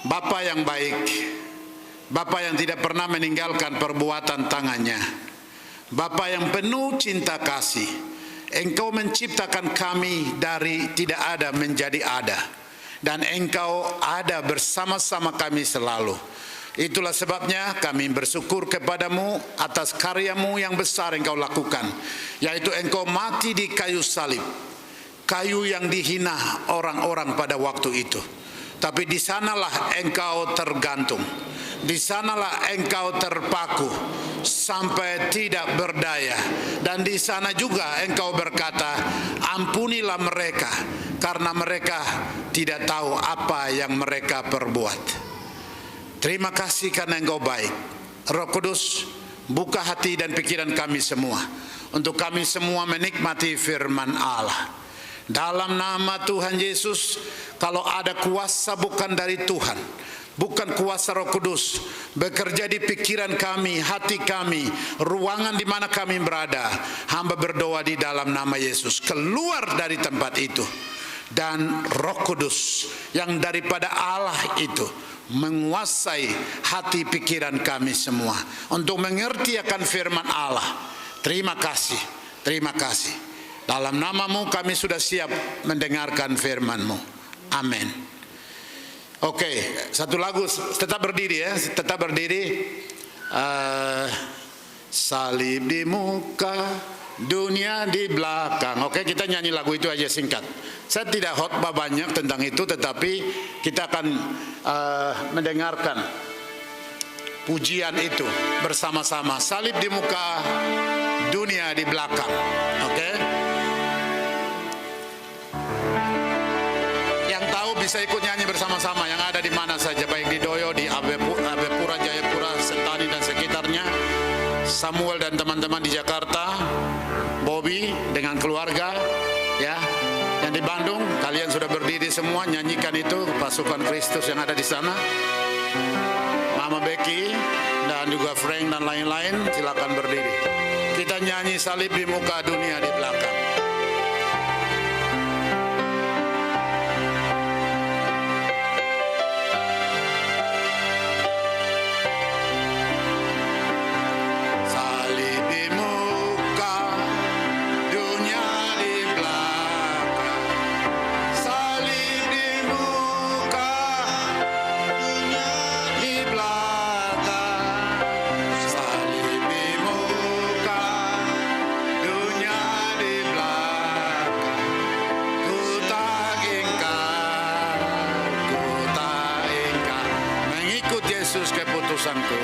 Bapa yang baik, Bapa yang tidak pernah meninggalkan perbuatan tangannya, Bapa yang penuh cinta kasih. Engkau menciptakan kami dari tidak ada menjadi ada, dan Engkau ada bersama-sama kami selalu. Itulah sebabnya kami bersyukur kepadamu atas karyamu yang besar Engkau lakukan, yaitu Engkau mati di kayu salib, kayu yang dihina orang-orang pada waktu itu. Tapi di sanalah Engkau tergantung, di sanalah Engkau terpaku sampai tidak berdaya, dan di sana juga Engkau berkata, ampunilah mereka karena mereka tidak tahu apa yang mereka perbuat. Terima kasih karena Engkau baik. Roh Kudus, buka hati dan pikiran kami semua untuk kami semua menikmati firman Allah. Dalam nama Tuhan Yesus, kalau ada kuasa bukan dari Tuhan, bukan kuasa Roh Kudus bekerja di pikiran kami, hati kami, ruangan di mana kami berada, hamba berdoa di dalam nama Yesus, keluar dari tempat itu. Dan Roh Kudus yang daripada Allah itu menguasai hati pikiran kami semua untuk mengerti akan firman Allah. Terima kasih, terima kasih. Dalam namamu kami sudah siap mendengarkan firman-Mu. Amin. Oke, satu lagu, tetap berdiri ya, tetap berdiri. Salib di muka, dunia di belakang. Oke, kita nyanyi lagu itu aja singkat. Saya tidak khotbah banyak tentang itu, tetapi kita akan mendengarkan pujian itu bersama-sama. Salib di muka, dunia di belakang. Oke? Yang tahu bisa ikut nyanyi bersama-sama, yang ada di mana saja, baik di Doyo, di Abepura, Jayapura, Sentani dan sekitarnya, Samuel dan teman-teman di Jakarta, Bobby dengan keluarga, ya. Yang di Bandung, kalian sudah berdiri semua, nyanyikan itu, pasukan Kristus yang ada di sana. Mama Becky dan juga Frank dan lain-lain, silakan berdiri. Kita nyanyi salib di muka, dunia di belakang. Keputusanku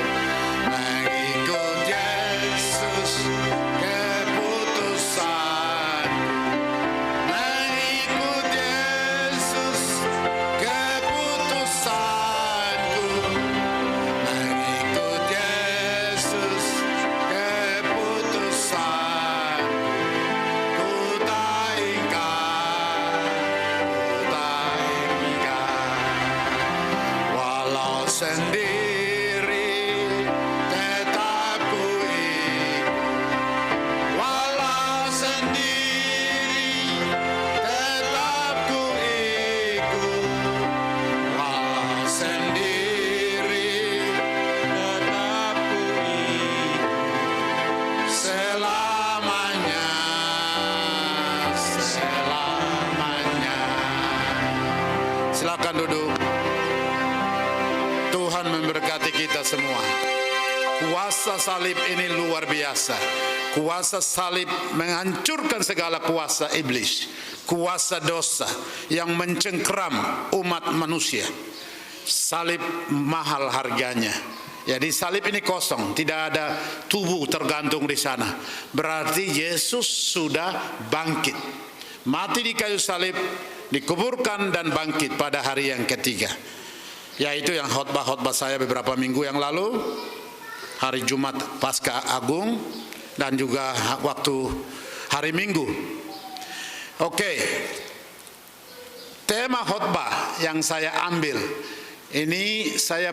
mengikut Yesus, keputusanku mengikut Yesus, keputusanku mengikut Yesus, keputusanku ku tak ingkar, walau sendiri. Silakan duduk. Tuhan memberkati kita semua. Kuasa salib ini luar biasa. Kuasa salib menghancurkan segala kuasa iblis, kuasa dosa yang mencengkeram umat manusia. Salib mahal harganya. Jadi salib ini kosong, tidak ada tubuh tergantung di sana. Berarti Yesus sudah bangkit, mati di kayu salib, dikuburkan dan bangkit pada hari yang ketiga. Yaitu yang khotbah saya beberapa minggu yang lalu, hari Jumat Paskah Agung, dan juga waktu hari Minggu. Oke, tema khotbah yang saya ambil ini, saya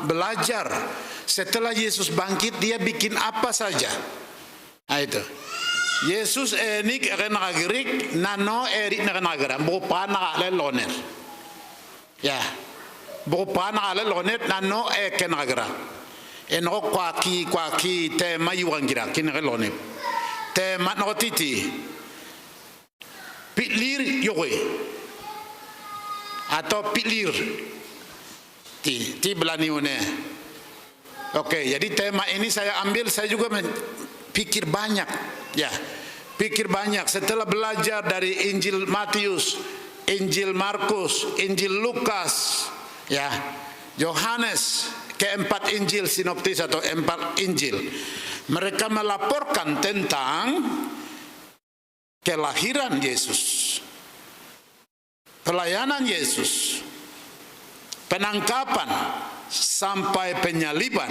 belajar setelah Yesus bangkit dia bikin apa saja. Nah itu, Yesus enik nagagirik nano erik nagagiram bopa nagaleloner. Ya, bo pana ala lonet nano e kenagra eno kwaki te mayuangira kinelone te manotiti pilir yowe atau pilir ti belaniune. Oke, jadi tema ini saya ambil, saya juga pikir banyak, ya, pikir banyak setelah belajar dari Injil Matius, Injil Markus, Injil Lukas, ya, Yohanes, keempat Injil sinoptis atau empat Injil. Mereka melaporkan tentang kelahiran Yesus, pelayanan Yesus, penangkapan sampai penyaliban,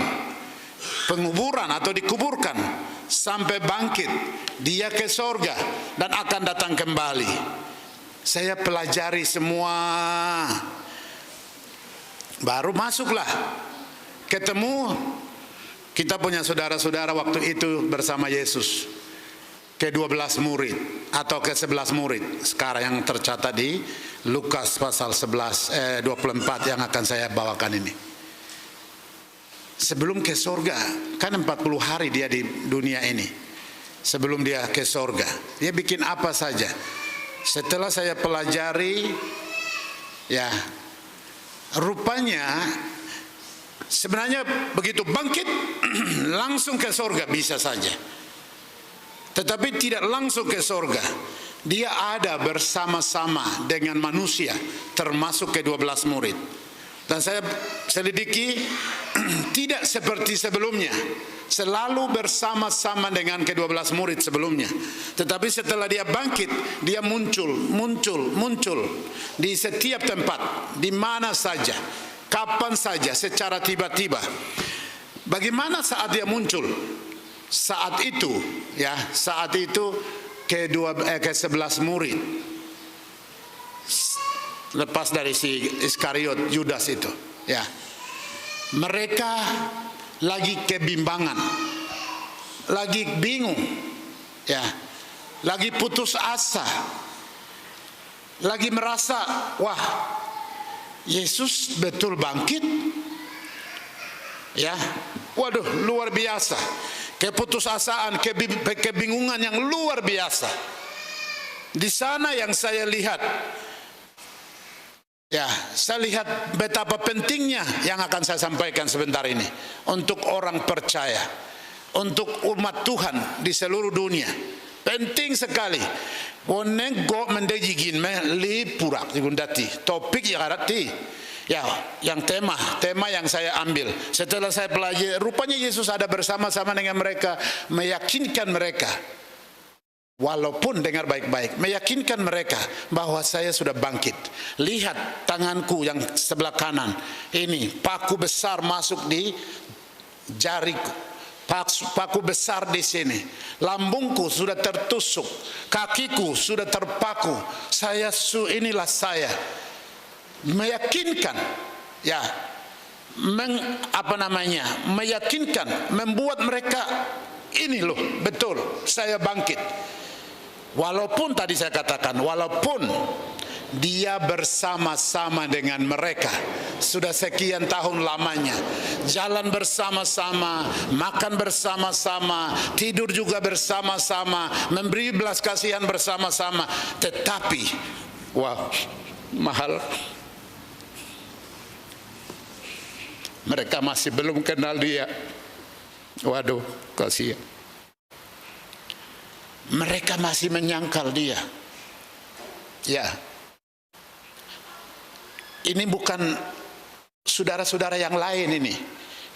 penguburan atau dikuburkan sampai bangkit, dia ke sorga dan akan datang kembali. Saya pelajari semua, baru masuklah ketemu kita punya saudara-saudara waktu itu bersama Yesus, ke-12 murid atau ke-11 murid sekarang yang tercatat di Lukas pasal 24 yang akan saya bawakan ini. Sebelum ke sorga, kan 40 hari dia di dunia ini. Sebelum dia ke sorga, dia bikin apa saja. Setelah saya pelajari, ya, rupanya sebenarnya begitu bangkit langsung ke sorga bisa saja. Tetapi tidak langsung ke sorga. Dia ada bersama-sama dengan manusia, termasuk ke-12 murid. Dan saya selidiki, tidak seperti sebelumnya, selalu bersama-sama dengan ke-12 murid sebelumnya. Tetapi setelah dia bangkit, dia muncul di setiap tempat, di mana saja, kapan saja, secara tiba-tiba. Bagaimana saat dia muncul? Saat itu, ya, saat itu ke-11 murid lepas dari si Iskariot, Yudas itu, ya, mereka lagi kebimbangan, lagi bingung, ya, lagi putus asa, lagi merasa, wah, Yesus betul bangkit, ya, waduh, luar biasa, keputusasaan, kebingungan yang luar biasa. Di sana yang saya lihat, ya, saya lihat betapa pentingnya yang akan saya sampaikan sebentar ini untuk orang percaya, untuk umat Tuhan di seluruh dunia. Penting sekali. Woneng go mendejigin me li purak digundati. Topik yang arati. Ya, yang tema yang saya ambil. Setelah saya pelajari, rupanya Yesus ada bersama-sama dengan mereka, meyakinkan mereka. Walaupun dengar baik-baik, meyakinkan mereka bahwa saya sudah bangkit. Lihat tanganku yang sebelah kanan, ini paku besar masuk di jariku, paku besar di sini. Lambungku sudah tertusuk, kakiku sudah terpaku. Inilah saya. Meyakinkan, ya, meyakinkan, membuat mereka ini loh betul saya bangkit. Walaupun tadi saya katakan, walaupun dia bersama-sama dengan mereka sudah sekian tahun lamanya, jalan bersama-sama, makan bersama-sama, tidur juga bersama-sama, memberi belas kasihan bersama-sama, tetapi wah, mahal, mereka masih belum kenal dia. Waduh, kasihan. Mereka masih menyangkal dia. Ya, ini bukan saudara-saudara yang lain ini.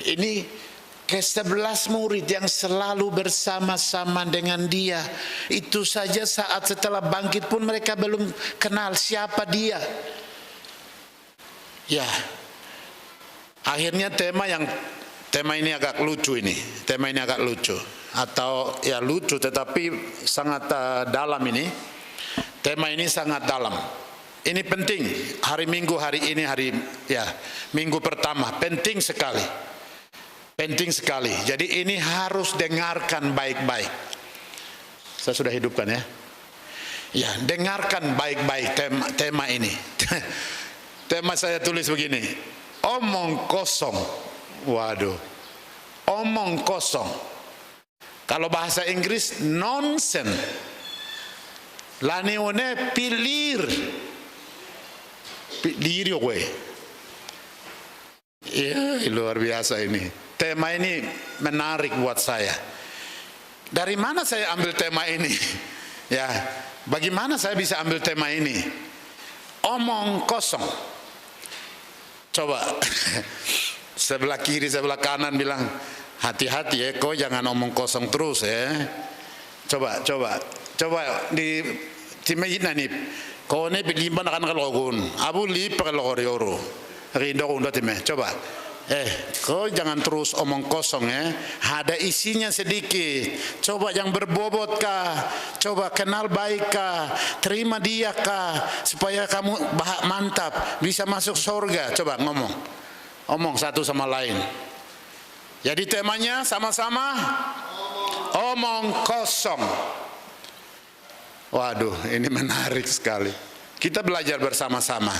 Ini ke-11 murid yang selalu bersama-sama dengan dia. Itu saja saat setelah bangkit pun mereka belum kenal siapa dia. Ya, akhirnya tema ini agak lucu ini. Tema ini agak lucu. Atau ya lucu tetapi sangat dalam ini. Tema ini sangat dalam. Ini penting. Hari Minggu hari ini minggu pertama penting sekali. Penting sekali. Jadi ini harus dengarkan baik-baik. Saya sudah hidupkan ya. Ya, dengarkan baik-baik tema ini. Tema saya tulis begini. Omong kosong. Waduh. Omong kosong. Kalau bahasa Inggris nonsense. Lanione pilir. Pilir gue. Ya, luar biasa ini. Tema ini menarik buat saya. Dari mana saya ambil tema ini? Ya, bagaimana saya bisa ambil tema ini? Omong kosong. Coba sebelah kiri, sebelah kanan bilang, hati-hati ya, kau jangan omong kosong terus ya. Coba di timena nih. Kau ini limban akan kelogun. Abu li perlor yoro. Rindo udah time. Coba. Kau jangan terus omong kosong ya. Ada isinya sedikit. Coba yang berbobot kah? Coba kenal baik kah? Terima dia kah? Supaya kamu mantap, bisa masuk surga. Coba ngomong. Omong satu sama lain. Jadi temanya sama-sama omong kosong. Waduh, ini menarik sekali. Kita belajar bersama-sama.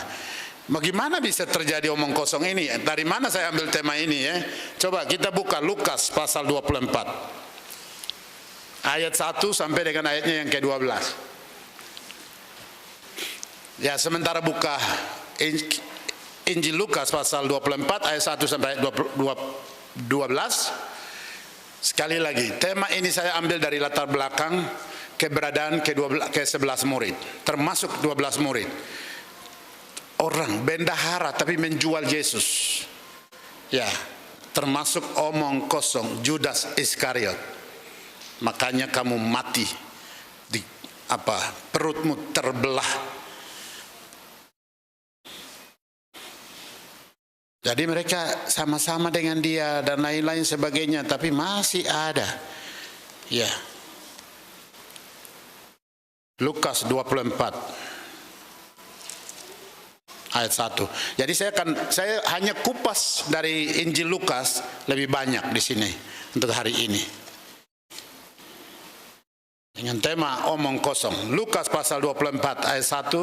Bagaimana bisa terjadi omong kosong ini? Dari mana saya ambil tema ini ya? Coba kita buka Lukas pasal 24. Ayat 1 sampai dengan ayatnya yang ke-12. Ya, sementara buka Injil Lukas pasal 24 ayat 1 sampai 12. Sekali lagi, tema ini saya ambil dari latar belakang keberadaan ke-11 murid, termasuk 12 murid. Orang bendahara tapi menjual Yesus. Ya, termasuk omong kosong Judas Iskariot. Makanya kamu mati di perutmu terbelah. Jadi mereka sama-sama dengan dia dan lain-lain sebagainya, tapi masih ada. Ya. Lukas 24 ayat 1. Jadi saya hanya kupas dari Injil Lukas lebih banyak di sini untuk hari ini. Dengan tema omong kosong. Lukas pasal 24 ayat 1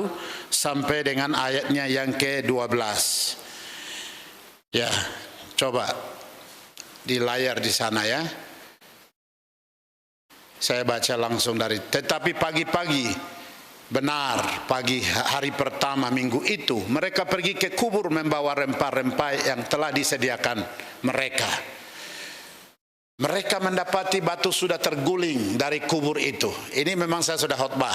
sampai dengan ayatnya yang ke-12. Ya, coba di layar di sana ya. Saya baca langsung dari, tetapi pagi-pagi, benar pagi hari pertama minggu itu, mereka pergi ke kubur membawa rempah-rempah yang telah disediakan mereka. Mereka mendapati batu sudah terguling dari kubur itu. Ini memang saya sudah khotbah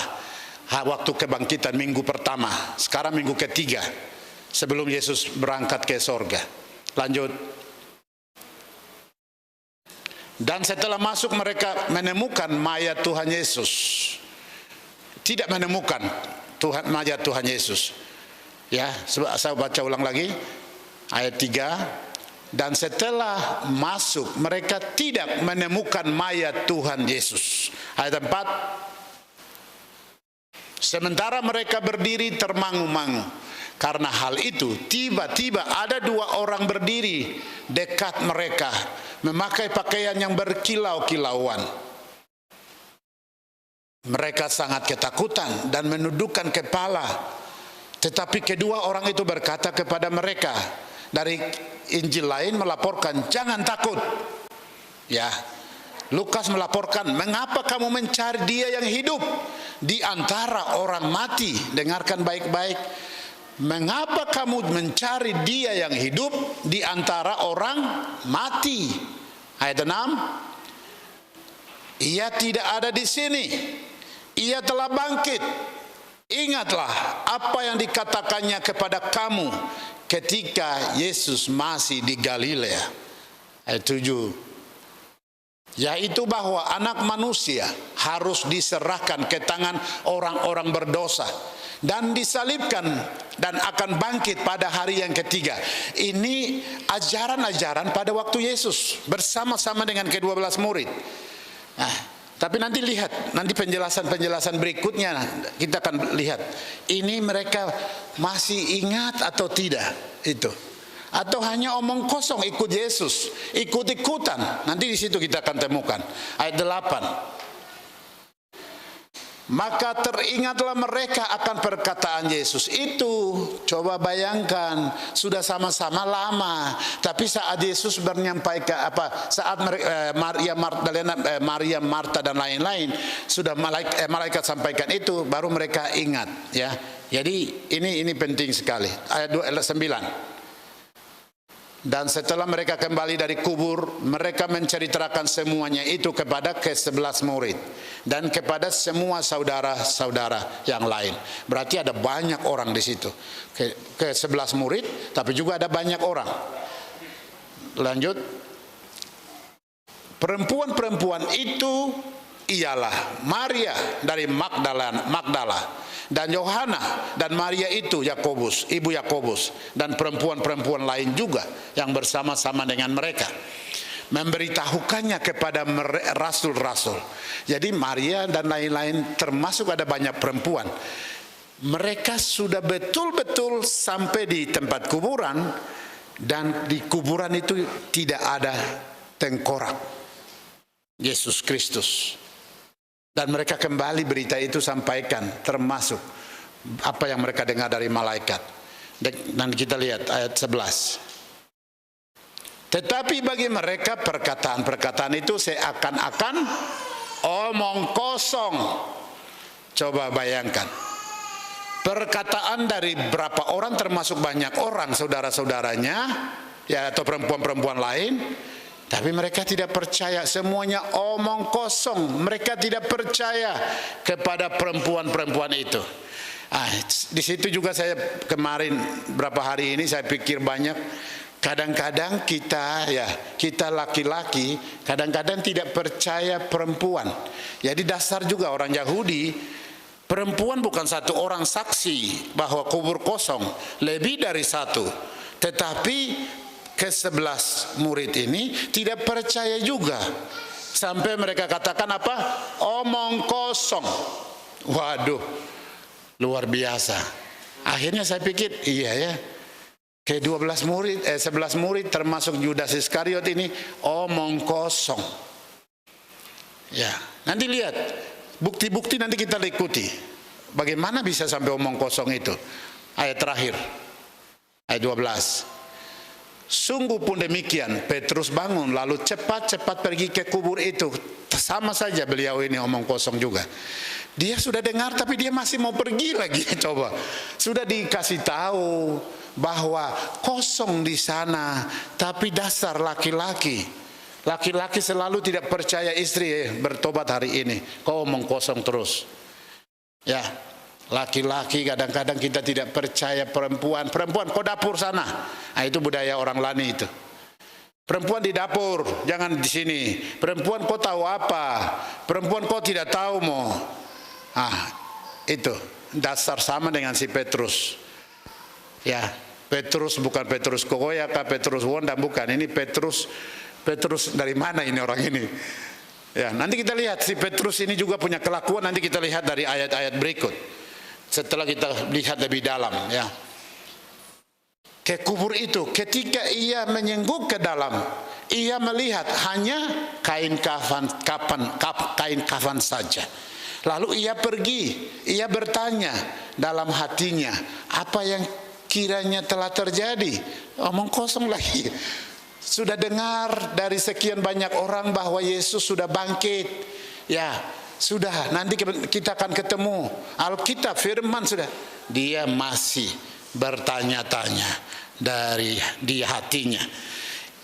waktu kebangkitan minggu pertama. Sekarang minggu ketiga sebelum Yesus berangkat ke sorga. Lanjut. Dan setelah masuk mereka menemukan mayat Tuhan Yesus. Tidak menemukan mayat Tuhan Yesus. Ya, saya baca ulang lagi ayat 3. Dan setelah masuk mereka tidak menemukan mayat Tuhan Yesus. Ayat 4. Sementara mereka berdiri termangu-mangu. Karena hal itu tiba-tiba ada 2 orang berdiri dekat mereka, memakai pakaian yang berkilau-kilauan. Mereka sangat ketakutan dan menundukkan kepala. Tetapi kedua orang itu berkata kepada mereka, dari Injil lain melaporkan, jangan takut. Ya, Lukas melaporkan, mengapa kamu mencari dia yang hidup di antara orang mati? Dengarkan baik-baik. Mengapa kamu mencari dia yang hidup di antara orang mati? Ayat 6. Ia tidak ada di sini. Ia telah bangkit. Ingatlah apa yang dikatakannya kepada kamu ketika Yesus masih di Galilea. Ayat 7. Yaitu bahwa anak manusia harus diserahkan ke tangan orang-orang berdosa dan disalibkan dan akan bangkit pada hari yang ketiga. Ini ajaran-ajaran pada waktu Yesus bersama-sama dengan ke-12 murid. Nah, tapi nanti lihat, nanti penjelasan-penjelasan berikutnya kita akan lihat. Ini mereka masih ingat atau tidak itu. Atau hanya omong kosong ikut Yesus, ikut-ikutan. Nanti di situ kita akan temukan. Ayat 8. Maka teringatlah mereka akan perkataan Yesus itu. Coba bayangkan, sudah sama-sama lama, tapi saat Yesus menyampaikan saat Maria Magdalena, Maria, Marta dan lain-lain sudah malaikat sampaikan itu, baru mereka ingat, ya. Jadi ini penting sekali. Ayat 9. Dan setelah mereka kembali dari kubur, mereka menceritakan semuanya itu kepada ke-11 murid dan kepada semua saudara-saudara yang lain. Berarti ada banyak orang di situ. Ke-11 murid, tapi juga ada banyak orang. Lanjut. Perempuan-perempuan itu ialah Maria dari Magdala, dan Yohana, dan Maria itu Yakobus, ibu Yakobus, dan perempuan-perempuan lain juga yang bersama-sama dengan mereka, memberitahukannya kepada rasul-rasul. Jadi Maria dan lain-lain, termasuk ada banyak perempuan. Mereka sudah betul-betul sampai di tempat kuburan, dan di kuburan itu tidak ada tengkorak Yesus Kristus. Dan mereka kembali berita itu sampaikan, termasuk apa yang mereka dengar dari malaikat. Dan kita lihat ayat 11. Tetapi bagi mereka perkataan-perkataan itu seakan-akan omong kosong. Coba bayangkan. Perkataan dari berapa orang, termasuk banyak orang saudara-saudaranya, ya, atau perempuan-perempuan lain. Tapi mereka tidak percaya, semuanya omong kosong. Mereka tidak percaya kepada perempuan-perempuan itu. Di situ juga saya kemarin berapa hari ini saya pikir banyak. Kadang-kadang kita laki-laki kadang-kadang tidak percaya perempuan. Jadi dasar juga orang Yahudi, perempuan bukan satu orang saksi bahwa kubur kosong, lebih dari satu. Tetapi ke-11 murid ini tidak percaya juga. Sampai mereka katakan apa? Omong kosong. Waduh, luar biasa. Akhirnya saya pikir, iya ya. Ke-11 murid termasuk Yudas Iskariot ini omong kosong. Ya, nanti lihat bukti-bukti, nanti kita ikuti. Bagaimana bisa sampai omong kosong itu? Ayat terakhir. Ayat 12. Sungguh pun demikian, Petrus bangun lalu cepat-cepat pergi ke kubur itu. Sama saja beliau ini omong kosong juga. Dia sudah dengar tapi dia masih mau pergi lagi. Coba, sudah dikasih tahu bahwa kosong di sana, tapi dasar laki-laki. Laki-laki selalu tidak percaya istri, bertobat hari ini. Kau omong kosong terus. Ya. Laki-laki kadang-kadang kita tidak percaya perempuan. Perempuan, kau dapur sana. Nah, itu budaya orang Lani itu. Perempuan di dapur, jangan di sini. Perempuan, kau tahu apa? Perempuan, kau tidak tahu mau. Itu dasar sama dengan si Petrus. Ya, Petrus bukan Petrus Kokoyaka, Petrus Wonda, bukan. Ini Petrus dari mana ini orang ini? Ya, nanti kita lihat si Petrus ini juga punya kelakuan. Nanti kita lihat dari ayat-ayat berikut. Setelah kita lihat lebih dalam, ya. Ke kubur itu, ketika ia menyengguk ke dalam, ia melihat hanya kain kafan saja. Lalu ia pergi, ia bertanya dalam hatinya, apa yang kiranya telah terjadi? Omong kosong lagi. Sudah dengar dari sekian banyak orang bahwa Yesus sudah bangkit, ya. Sudah, nanti kita akan ketemu. Alkitab, firman sudah. Dia masih bertanya-tanya di hatinya.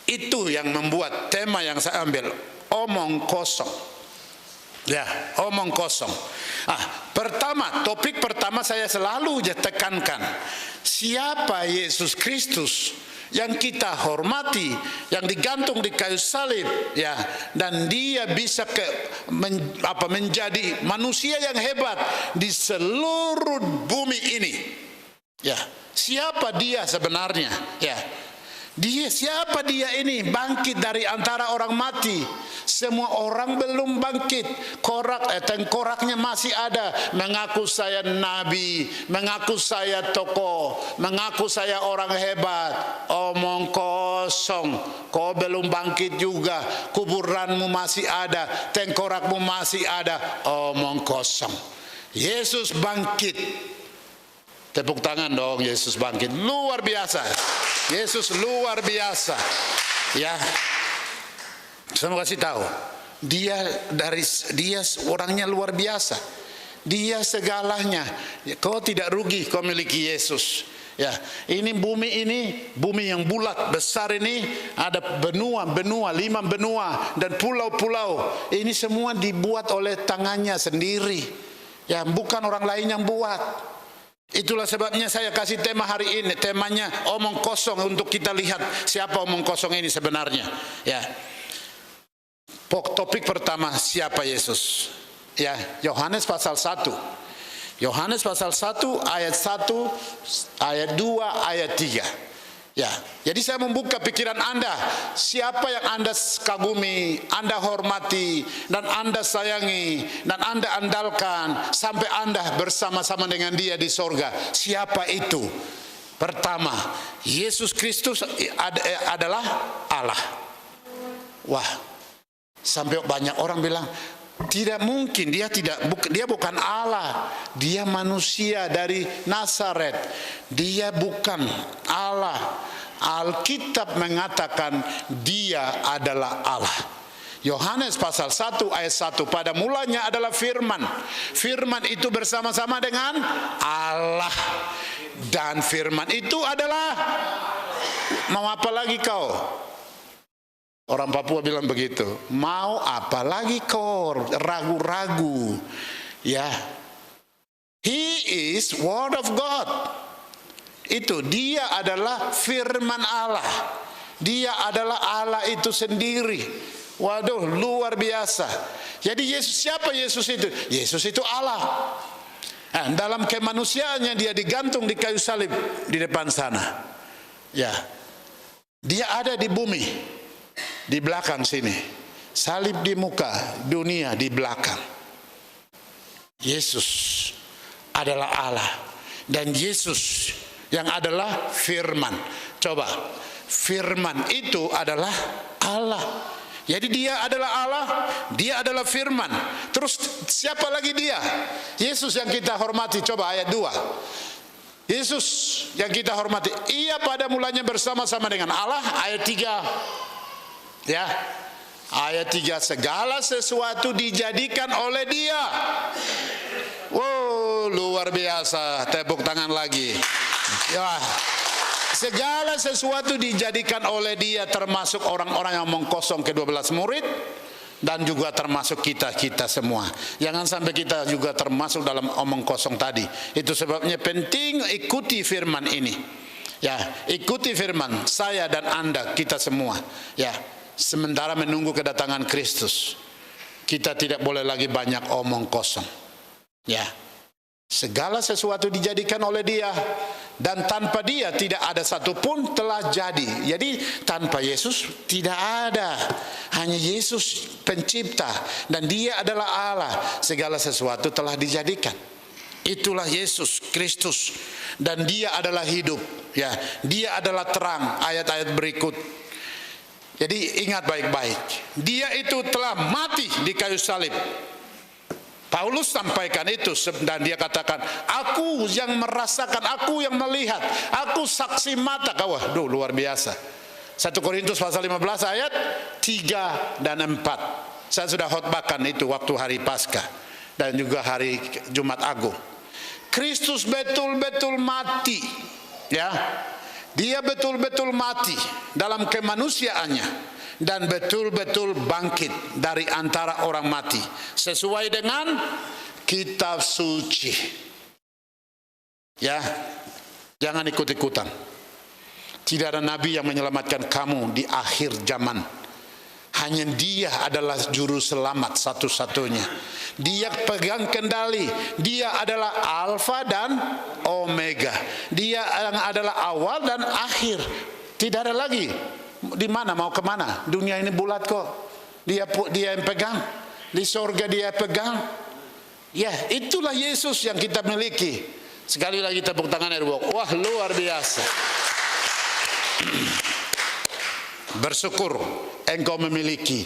Itu yang membuat tema yang saya ambil, omong kosong. Ya, omong kosong. Topik pertama saya selalu tekankan. Siapa Yesus Kristus yang kita hormati, yang digantung di kayu salib, ya, dan dia bisa menjadi manusia yang hebat di seluruh bumi ini. Ya, siapa dia sebenarnya? Ya, siapa dia ini bangkit dari antara orang mati? Semua orang belum bangkit. Tengkoraknya masih ada. Mengaku saya nabi, mengaku saya tokoh, mengaku saya orang hebat. Omong kosong. Kau belum bangkit juga. Kuburanmu masih ada, tengkorakmu masih ada. Omong kosong. Yesus bangkit. Tepuk tangan dong, Yesus bangkit. Luar biasa. Yesus luar biasa. Ya. Saya mau kasih tahu, dia orangnya luar biasa. Dia segalanya. Kau tidak rugi kau miliki Yesus. Ya, ini bumi yang bulat besar ini, ada benua, 5 benua dan pulau-pulau. Ini semua dibuat oleh tangannya sendiri. Ya, bukan orang lain yang buat. Itulah sebabnya saya kasih tema hari ini, temanya omong kosong, untuk kita lihat siapa omong kosong ini sebenarnya. Ya. Topik pertama, siapa Yesus? Ya, Yohanes pasal 1. Yohanes pasal 1 ayat 1, ayat 2, ayat 3. Ya, jadi saya membuka pikiran Anda, siapa yang Anda kagumi, Anda hormati, dan Anda sayangi, dan Anda andalkan sampai Anda bersama-sama dengan Dia di sorga. Siapa itu? Pertama, Yesus Kristus adalah Allah. Wah, sampai banyak orang bilang, tidak mungkin, dia bukan Allah, dia manusia dari Nazaret, dia bukan Allah. Alkitab mengatakan dia adalah Allah. Yohanes pasal 1 ayat 1, pada mulanya adalah firman. Firman itu bersama-sama dengan Allah, dan firman itu adalah, mau apa lagi kau? Orang Papua bilang begitu, mau apa lagi kau ragu-ragu? Ya, He is Word of God. Itu dia adalah firman Allah. Dia adalah Allah itu sendiri. Waduh, luar biasa. Jadi Yesus, siapa Yesus itu? Yesus itu Allah. Nah, dalam kemanusiaannya dia digantung di kayu salib di depan sana. Ya, dia ada di bumi. Di belakang sini, salib di muka, dunia di belakang. Yesus adalah Allah, dan Yesus yang adalah firman. Coba, firman itu adalah Allah. Jadi dia adalah Allah, dia adalah firman. Terus siapa lagi dia? Yesus yang kita hormati. Coba ayat 2. Yesus yang kita hormati, ia pada mulanya bersama-sama dengan Allah. Ayat 3. Ya, ayat 3, segala sesuatu dijadikan oleh Dia. Wow, luar biasa. Tepuk tangan lagi. Ya, segala sesuatu dijadikan oleh Dia, termasuk orang-orang yang mengkosong ke-12 murid, dan juga termasuk kita semua. Jangan sampai kita juga termasuk dalam omong kosong tadi. Itu sebabnya penting ikuti firman ini. Ya, ikuti firman, saya dan Anda, kita semua. Ya. Sementara menunggu kedatangan Kristus, kita tidak boleh lagi banyak omong kosong. Ya, segala sesuatu dijadikan oleh Dia, dan tanpa Dia tidak ada satupun telah jadi. Jadi tanpa Yesus tidak ada, hanya Yesus pencipta, dan Dia adalah Allah. Segala sesuatu telah dijadikan. Itulah Yesus Kristus, dan Dia adalah hidup. Ya, Dia adalah terang. Ayat-ayat berikut. Jadi ingat baik-baik, Dia itu telah mati di kayu salib. Paulus sampaikan itu, dan dia katakan, aku yang merasakan, aku yang melihat, aku saksi mata. Waduh, luar biasa. 1 Korintus pasal 15 ayat 3 dan 4. Saya sudah khotbahkan itu waktu hari Paskah dan juga hari Jumat Agung. Kristus betul-betul mati. Ya, Dia betul-betul mati dalam kemanusiaannya, dan betul-betul bangkit dari antara orang mati sesuai dengan kitab suci. Ya, jangan ikut-ikutan. Tidak ada nabi yang menyelamatkan kamu di akhir zaman. Hanya Dia adalah juru selamat satu-satunya. Dia pegang kendali. Dia adalah Alfa dan Omega. Dia yang adalah awal dan akhir. Tidak ada lagi. Di mana mau kemana? Dunia ini bulat kok. Dia yang pegang. Di sorga Dia pegang. Ya, itulah Yesus yang kita miliki. Sekali lagi tepuk tangan dari bawah. Wah, luar biasa. Bersyukur engkau memiliki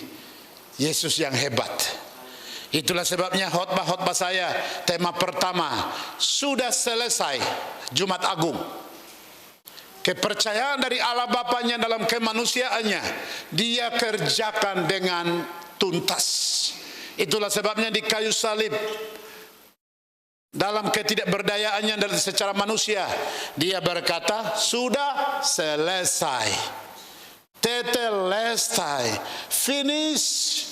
Yesus yang hebat. Itulah sebabnya khotbah-khotbah saya, tema pertama, sudah selesai, Jumat Agung. Kepercayaan dari Allah Bapanya dalam kemanusiaannya, Dia kerjakan dengan tuntas. Itulah sebabnya di kayu salib, dalam ketidakberdayaannya dari secara manusia, Dia berkata, sudah selesai. Tetelestai, finish.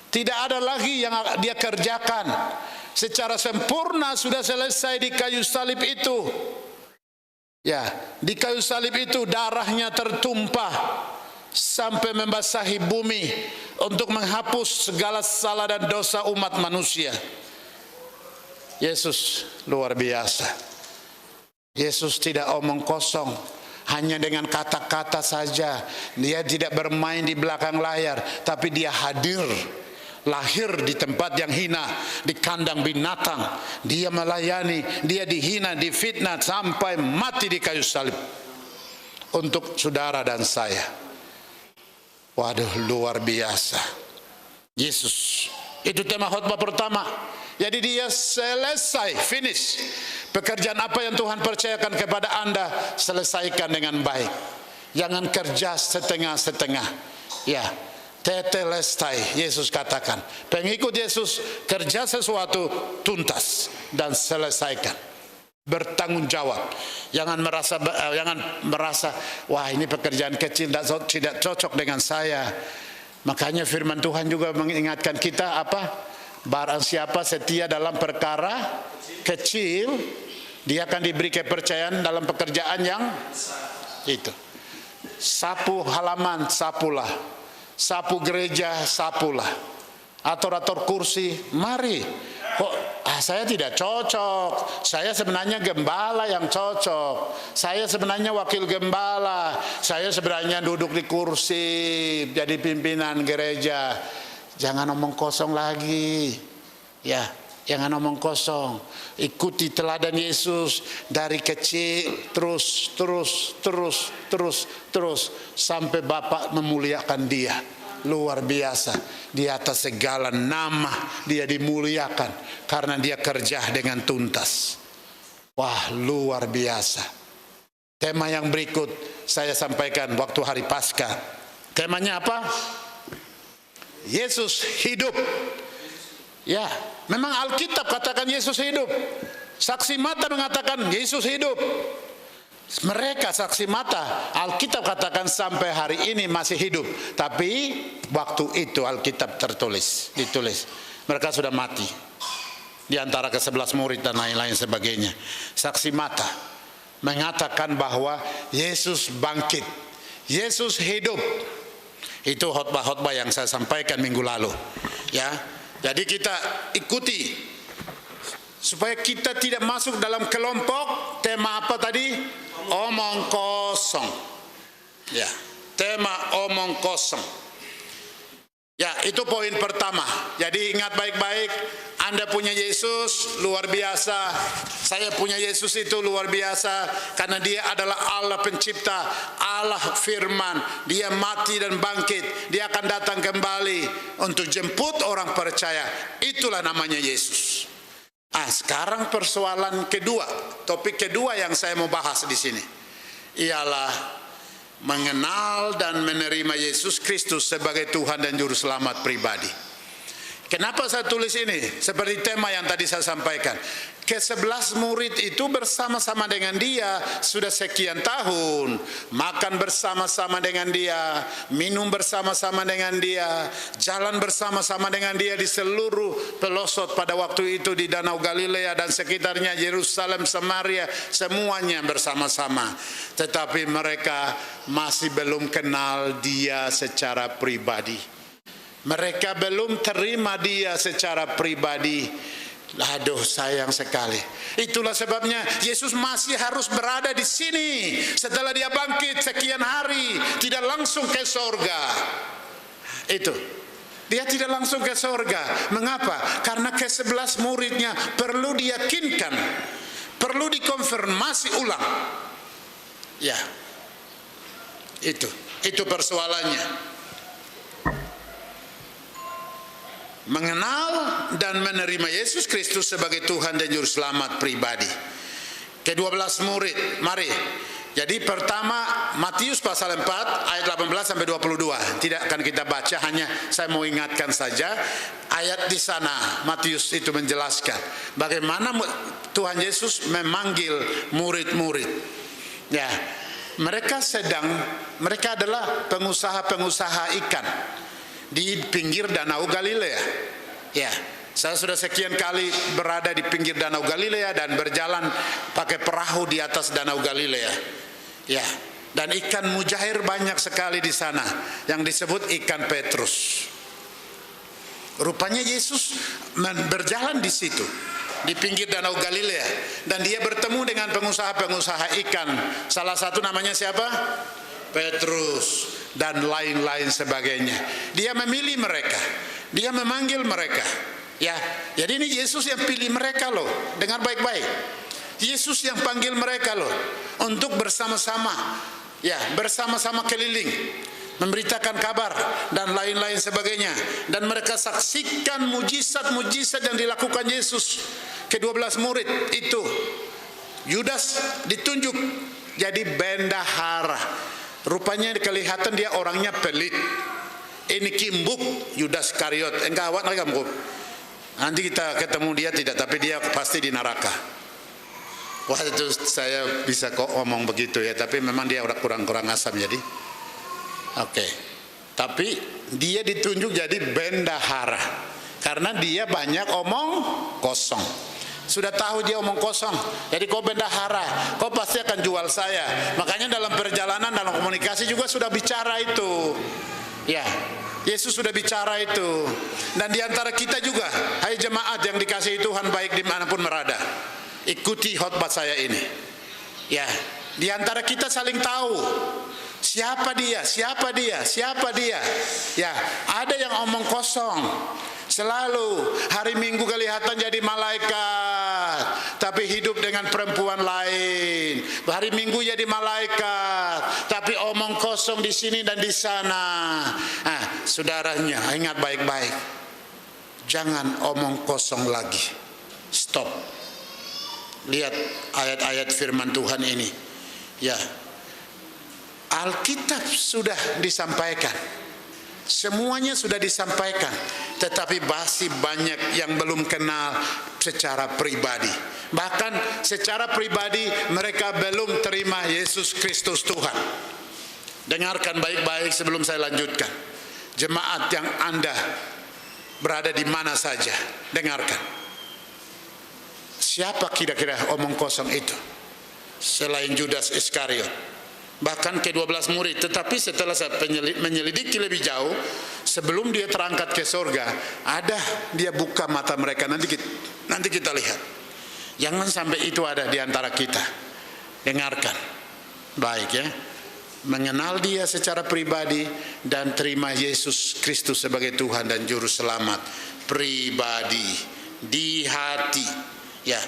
Tidak ada lagi yang Dia kerjakan. Secara sempurna sudah selesai di kayu salib itu. Ya, di kayu salib itu darahnya tertumpah sampai membasahi bumi untuk menghapus segala salah dan dosa umat manusia. Yesus luar biasa. Yesus tidak omong kosong. Hanya dengan kata-kata saja. Dia tidak bermain di belakang layar, tapi Dia hadir. Lahir di tempat yang hina, di kandang binatang. Dia melayani, Dia dihina, difitnah sampai mati di kayu salib untuk saudara dan saya. Waduh, luar biasa. Yesus. Itu tema khotbah pertama. Jadi Dia selesai, finish. Pekerjaan apa yang Tuhan percayakan kepada Anda, selesaikan dengan baik. Jangan kerja setengah-setengah. Ya. Tetelestai, Yesus katakan. Pengikut Yesus kerja sesuatu tuntas dan selesaikan. Bertanggung jawab. Jangan merasa wah ini pekerjaan kecil tidak cocok dengan saya. Makanya firman Tuhan juga mengingatkan kita apa? Barang siapa setia dalam perkara kecil, dia akan diberi kepercayaan dalam pekerjaan yang itu. Sapu halaman, sapulah. Sapu gereja, sapulah. Atur-atur kursi, mari. Kok saya tidak cocok. Saya sebenarnya gembala yang cocok. Saya sebenarnya wakil gembala. Saya sebenarnya duduk di kursi jadi pimpinan gereja. Jangan omong kosong lagi. Ya, jangan omong kosong. Ikuti teladan Yesus dari kecil terus sampai Bapa memuliakan Dia. Luar biasa. Di atas segala nama Dia dimuliakan karena Dia kerja dengan tuntas. Wah, luar biasa. Tema yang berikut saya sampaikan waktu hari Paskah. Temanya apa? Yesus hidup. Ya, memang Alkitab katakan Yesus hidup. Saksi mata mengatakan Yesus hidup. Mereka saksi mata, Alkitab katakan sampai hari ini masih hidup. Tapi waktu itu Alkitab ditulis. Mereka sudah mati. Di antara ke-11 murid dan lain-lain sebagainya. Saksi mata mengatakan bahwa Yesus bangkit. Yesus hidup. Itu khotbah-khotbah yang saya sampaikan minggu lalu. Ya. Jadi kita ikuti supaya kita tidak masuk dalam kelompok tema apa tadi? Omong kosong. Ya, tema omong kosong. Ya, itu poin pertama. Jadi ingat baik-baik, Anda punya Yesus luar biasa. Saya punya Yesus itu luar biasa karena Dia adalah Allah pencipta, Allah firman. Dia mati dan bangkit. Dia akan datang kembali untuk jemput orang percaya. Itulah namanya Yesus. Sekarang persoalan kedua, topik kedua yang saya mau bahas di sini ialah mengenal dan menerima Yesus Kristus sebagai Tuhan dan Juru Selamat pribadi. Kenapa saya tulis ini? Seperti tema yang tadi saya sampaikan. Ke-11 murid itu bersama-sama dengan Dia sudah sekian tahun. Makan bersama-sama dengan Dia. Minum bersama-sama dengan Dia. Jalan bersama-sama dengan Dia di seluruh pelosok pada waktu itu di Danau Galilea dan sekitarnya, Yerusalem, Samaria, semuanya bersama-sama. Tetapi mereka masih belum kenal Dia secara pribadi. Mereka belum terima Dia secara pribadi. Aduh, sayang sekali. Itulah sebabnya Yesus masih harus berada di sini setelah Dia bangkit sekian hari, tidak langsung ke sorga. Itu. Dia tidak langsung ke sorga. Mengapa? Karena ke-11 muridnya perlu diyakinkan, perlu dikonfirmasi ulang. Ya. Itu persoalannya. mengenal dan menerima Yesus Kristus sebagai Tuhan dan Juru Selamat pribadi. Ke-12 murid, mari. Jadi pertama Matius pasal 4 ayat 18 sampai 22. Tidak akan kita baca, hanya saya mau ingatkan saja ayat di sana. Matius itu menjelaskan bagaimana Tuhan Yesus memanggil murid-murid. Ya, mereka adalah pengusaha-pengusaha ikan di pinggir Danau Galilea. Ya, saya sudah sekian kali berada di pinggir Danau Galilea dan berjalan pakai perahu di atas Danau Galilea. Ya, dan ikan mujair banyak sekali di sana yang disebut ikan Petrus. Rupanya Yesus berjalan di situ di pinggir Danau Galilea dan dia bertemu dengan pengusaha-pengusaha ikan. Salah satu namanya siapa? Petrus dan lain-lain sebagainya. Dia memilih mereka, dia memanggil mereka. Ya, jadi ini Yesus yang pilih mereka loh. Dengar baik-baik. Yesus yang panggil mereka loh untuk bersama-sama, ya, bersama-sama keliling memberitakan kabar dan lain-lain sebagainya, dan mereka saksikan mujizat-mujizat yang dilakukan Yesus. Ke-12 murid itu Yudas ditunjuk jadi bendahara. Rupanya kelihatan dia orangnya pelit. Ini kimbuk Yudas Kariot. Enggak awak kamu. Nanti kita ketemu dia tidak, tapi dia pasti di neraka. Wah, itu saya bisa kok ngomong begitu ya, tapi memang dia udah kurang-kurang asam jadi. Oke. Tapi dia ditunjuk jadi bendahara karena dia banyak omong kosong. Sudah tahu dia omong kosong, jadi kau bendahara, kau pasti akan jual saya. Makanya dalam perjalanan, dalam komunikasi juga sudah bicara itu. Ya, Yesus sudah bicara itu. Dan diantara kita juga, hai jemaat yang dikasihi Tuhan baik dimanapun berada, ikuti khotbah saya ini. Ya, di antara kita saling tahu siapa dia. Ya, ada yang omong kosong. Selalu hari Minggu kelihatan jadi malaikat, tapi hidup dengan perempuan lain. Hari Minggu jadi malaikat, tapi omong kosong di sini dan di sana. Nah, saudaranya, ingat baik-baik. Jangan omong kosong lagi. Stop. Lihat ayat-ayat firman Tuhan ini. Ya, Alkitab sudah disampaikan, semuanya sudah disampaikan, tetapi masih banyak yang belum kenal secara pribadi. Bahkan secara pribadi mereka belum terima Yesus Kristus Tuhan. Dengarkan baik-baik sebelum saya lanjutkan. Jemaat yang Anda berada di mana saja, dengarkan. Siapa kira-kira omong kosong itu selain Judas Iskariot? Bahkan ke-12 murid. Tetapi setelah saya menyelidiki lebih jauh, sebelum dia terangkat ke surga, ada dia buka mata mereka. Nanti kita lihat. Jangan sampai itu ada di antara kita. Dengarkan baik ya. Mengenal dia secara pribadi dan terima Yesus Kristus sebagai Tuhan dan Juru Selamat pribadi di hati. Ya,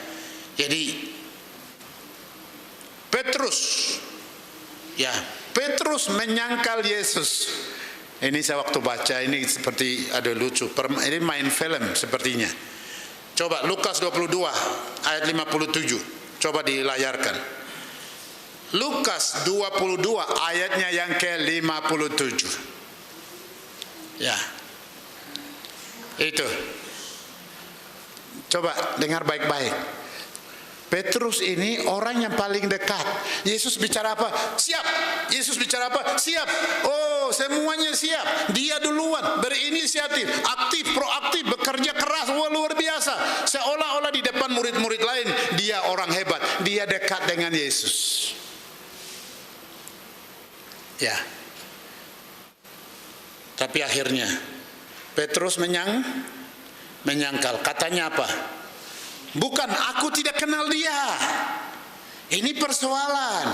jadi Petrus menyangkal Yesus. Ini saya waktu baca ini seperti ada lucu. Ini main film sepertinya. Coba Lukas 22 ayat 57. Coba dilayarkan. Lukas 22 ayatnya yang ke-57. Ya. Itu. Coba dengar baik-baik. Petrus ini orang yang paling dekat. Yesus bicara apa? Siap. Yesus bicara apa? Siap. Oh, semuanya siap. Dia duluan berinisiatif, aktif, proaktif, bekerja keras. Wah, luar biasa. Seolah-olah di depan murid-murid lain dia orang hebat. Dia dekat dengan Yesus. Ya. Tapi akhirnya Petrus menyangkal. Katanya apa? Bukan, aku tidak kenal dia. Ini persoalan.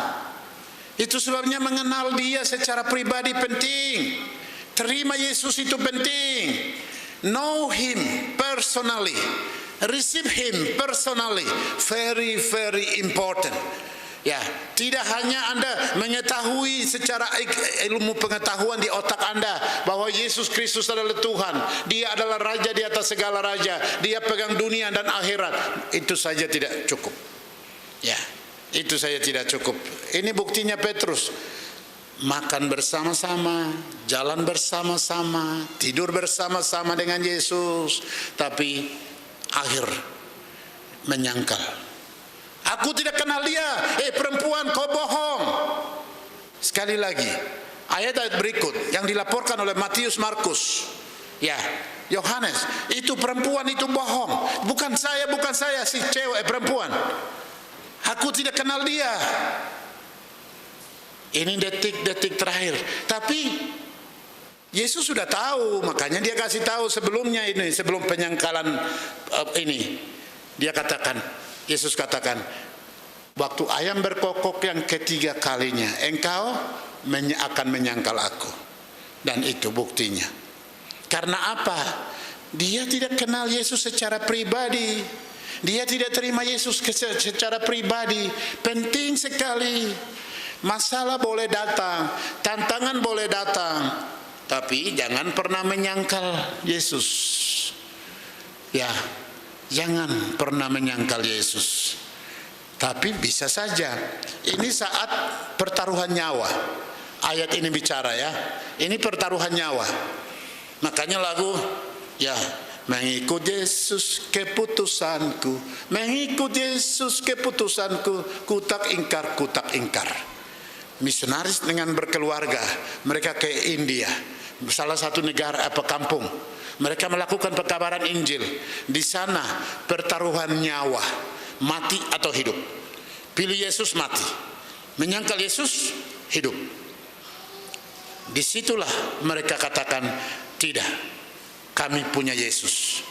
Itu sebabnya mengenal dia secara pribadi penting. Terima Yesus itu penting. Know him personally. Receive him personally. Very, very important. Ya, tidak hanya Anda mengetahui secara ilmu pengetahuan di otak Anda bahwa Yesus Kristus adalah Tuhan, Dia adalah Raja di atas segala raja, Dia pegang dunia dan akhirat. Itu saja tidak cukup. Ya, itu saja tidak cukup. Ini buktinya Petrus. Makan bersama-sama, jalan bersama-sama, tidur bersama-sama dengan Yesus, tapi akhir menyangkal. Aku tidak kenal dia. Perempuan, kau bohong. Sekali lagi, ayat-ayat berikut yang dilaporkan oleh Matius, Markus, ya, Yohanes, itu perempuan itu bohong. Bukan saya si cewek perempuan. Aku tidak kenal dia. Ini detik-detik terakhir. Tapi Yesus sudah tahu, makanya dia kasih tahu sebelumnya ini, sebelum penyangkalan ini. Dia katakan, Yesus katakan, waktu ayam berkokok yang ketiga kalinya, engkau akan menyangkal aku. Dan itu buktinya. Karena apa? Dia tidak kenal Yesus secara pribadi. Dia tidak terima Yesus secara pribadi. Penting sekali. Masalah boleh datang, tantangan boleh datang, tapi jangan pernah menyangkal Yesus. Ya, jangan pernah menyangkal Yesus. Tapi bisa saja ini saat pertaruhan nyawa. Ayat ini bicara ya, ini pertaruhan nyawa. Makanya lagu, ya, mengikut Yesus keputusanku, mengikut Yesus keputusanku, kutak ingkar. Misionaris dengan berkeluarga, mereka ke India, salah satu negara kampung. Mereka melakukan pekabaran Injil. Di sana pertaruhan nyawa, mati atau hidup. Pilih Yesus, mati. Menyangkal Yesus, hidup. Disitulah mereka katakan, tidak, kami punya Yesus.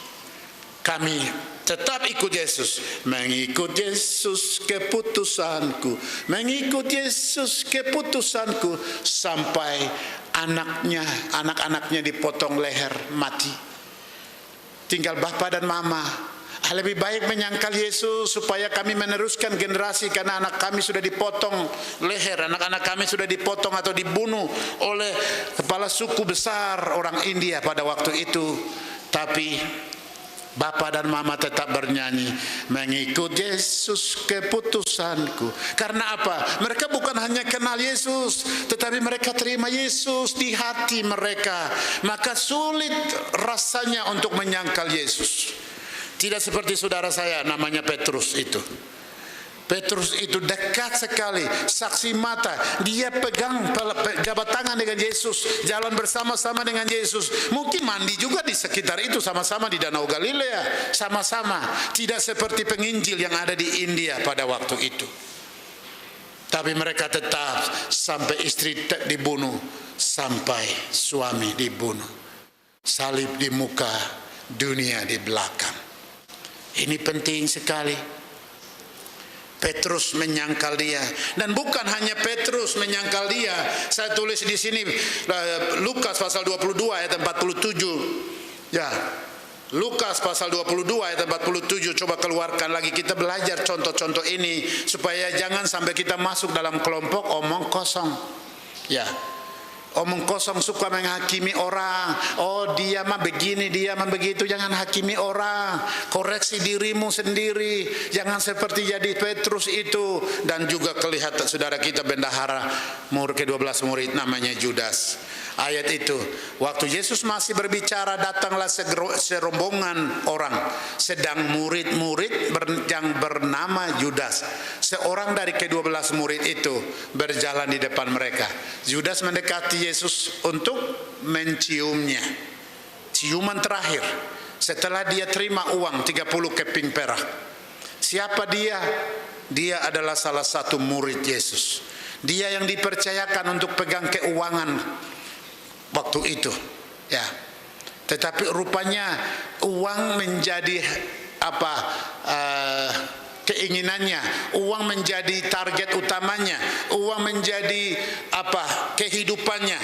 Kami tetap ikut Yesus. Mengikut Yesus keputusanku, mengikut Yesus keputusanku, sampai anak-anaknya dipotong leher, mati. Tinggal bapak dan mama. Lebih baik menyangkal Yesus supaya kami meneruskan generasi, karena anak kami sudah dipotong leher, anak-anak kami sudah dipotong atau dibunuh oleh kepala suku besar orang India pada waktu itu. Tapi bapak dan mama tetap bernyanyi, mengikut Yesus keputusanku. Karena apa? Mereka bukan hanya kenal Yesus, tetapi mereka terima Yesus di hati mereka. Maka sulit rasanya untuk menyangkal Yesus. Tidak seperti saudara saya namanya Petrus itu. Petrus itu dekat sekali, saksi mata. Dia pegang jabat tangan dengan Yesus, jalan bersama-sama dengan Yesus. Mungkin mandi juga di sekitar itu, sama-sama di Danau Galilea, sama-sama. Tidak seperti penginjil yang ada di India pada waktu itu. Tapi mereka tetap sampai istri dibunuh, sampai suami dibunuh. Salib di muka, dunia di belakang. Ini penting sekali. Petrus menyangkal dia, dan bukan hanya Petrus menyangkal dia. Saya tulis di sini Lukas pasal 22 ayat 47. Ya, Lukas pasal 22 ayat 47. Coba keluarkan lagi, kita belajar contoh-contoh ini supaya jangan sampai kita masuk dalam kelompok omong kosong. Ya, omong kosong suka menghakimi orang. Oh, dia mah begini, dia mah begitu. Jangan hakimi orang. Koreksi dirimu sendiri. Jangan seperti jadi Petrus itu. Dan juga kelihatan saudara kita bendahara ke-12 murid namanya Judas. Ayat itu, waktu Yesus masih berbicara, datanglah serombongan orang, sedang murid-murid yang bernama Judas, seorang dari ke-12 murid itu, berjalan di depan mereka. Judas mendekati Yesus untuk menciumnya. Ciuman terakhir setelah dia terima uang 30 keping perak. Siapa dia? Dia adalah salah satu murid Yesus. Dia yang dipercayakan untuk pegang keuangan waktu itu, ya. Tetapi rupanya uang menjadi keinginannya, uang menjadi target utamanya, uang menjadi kehidupannya.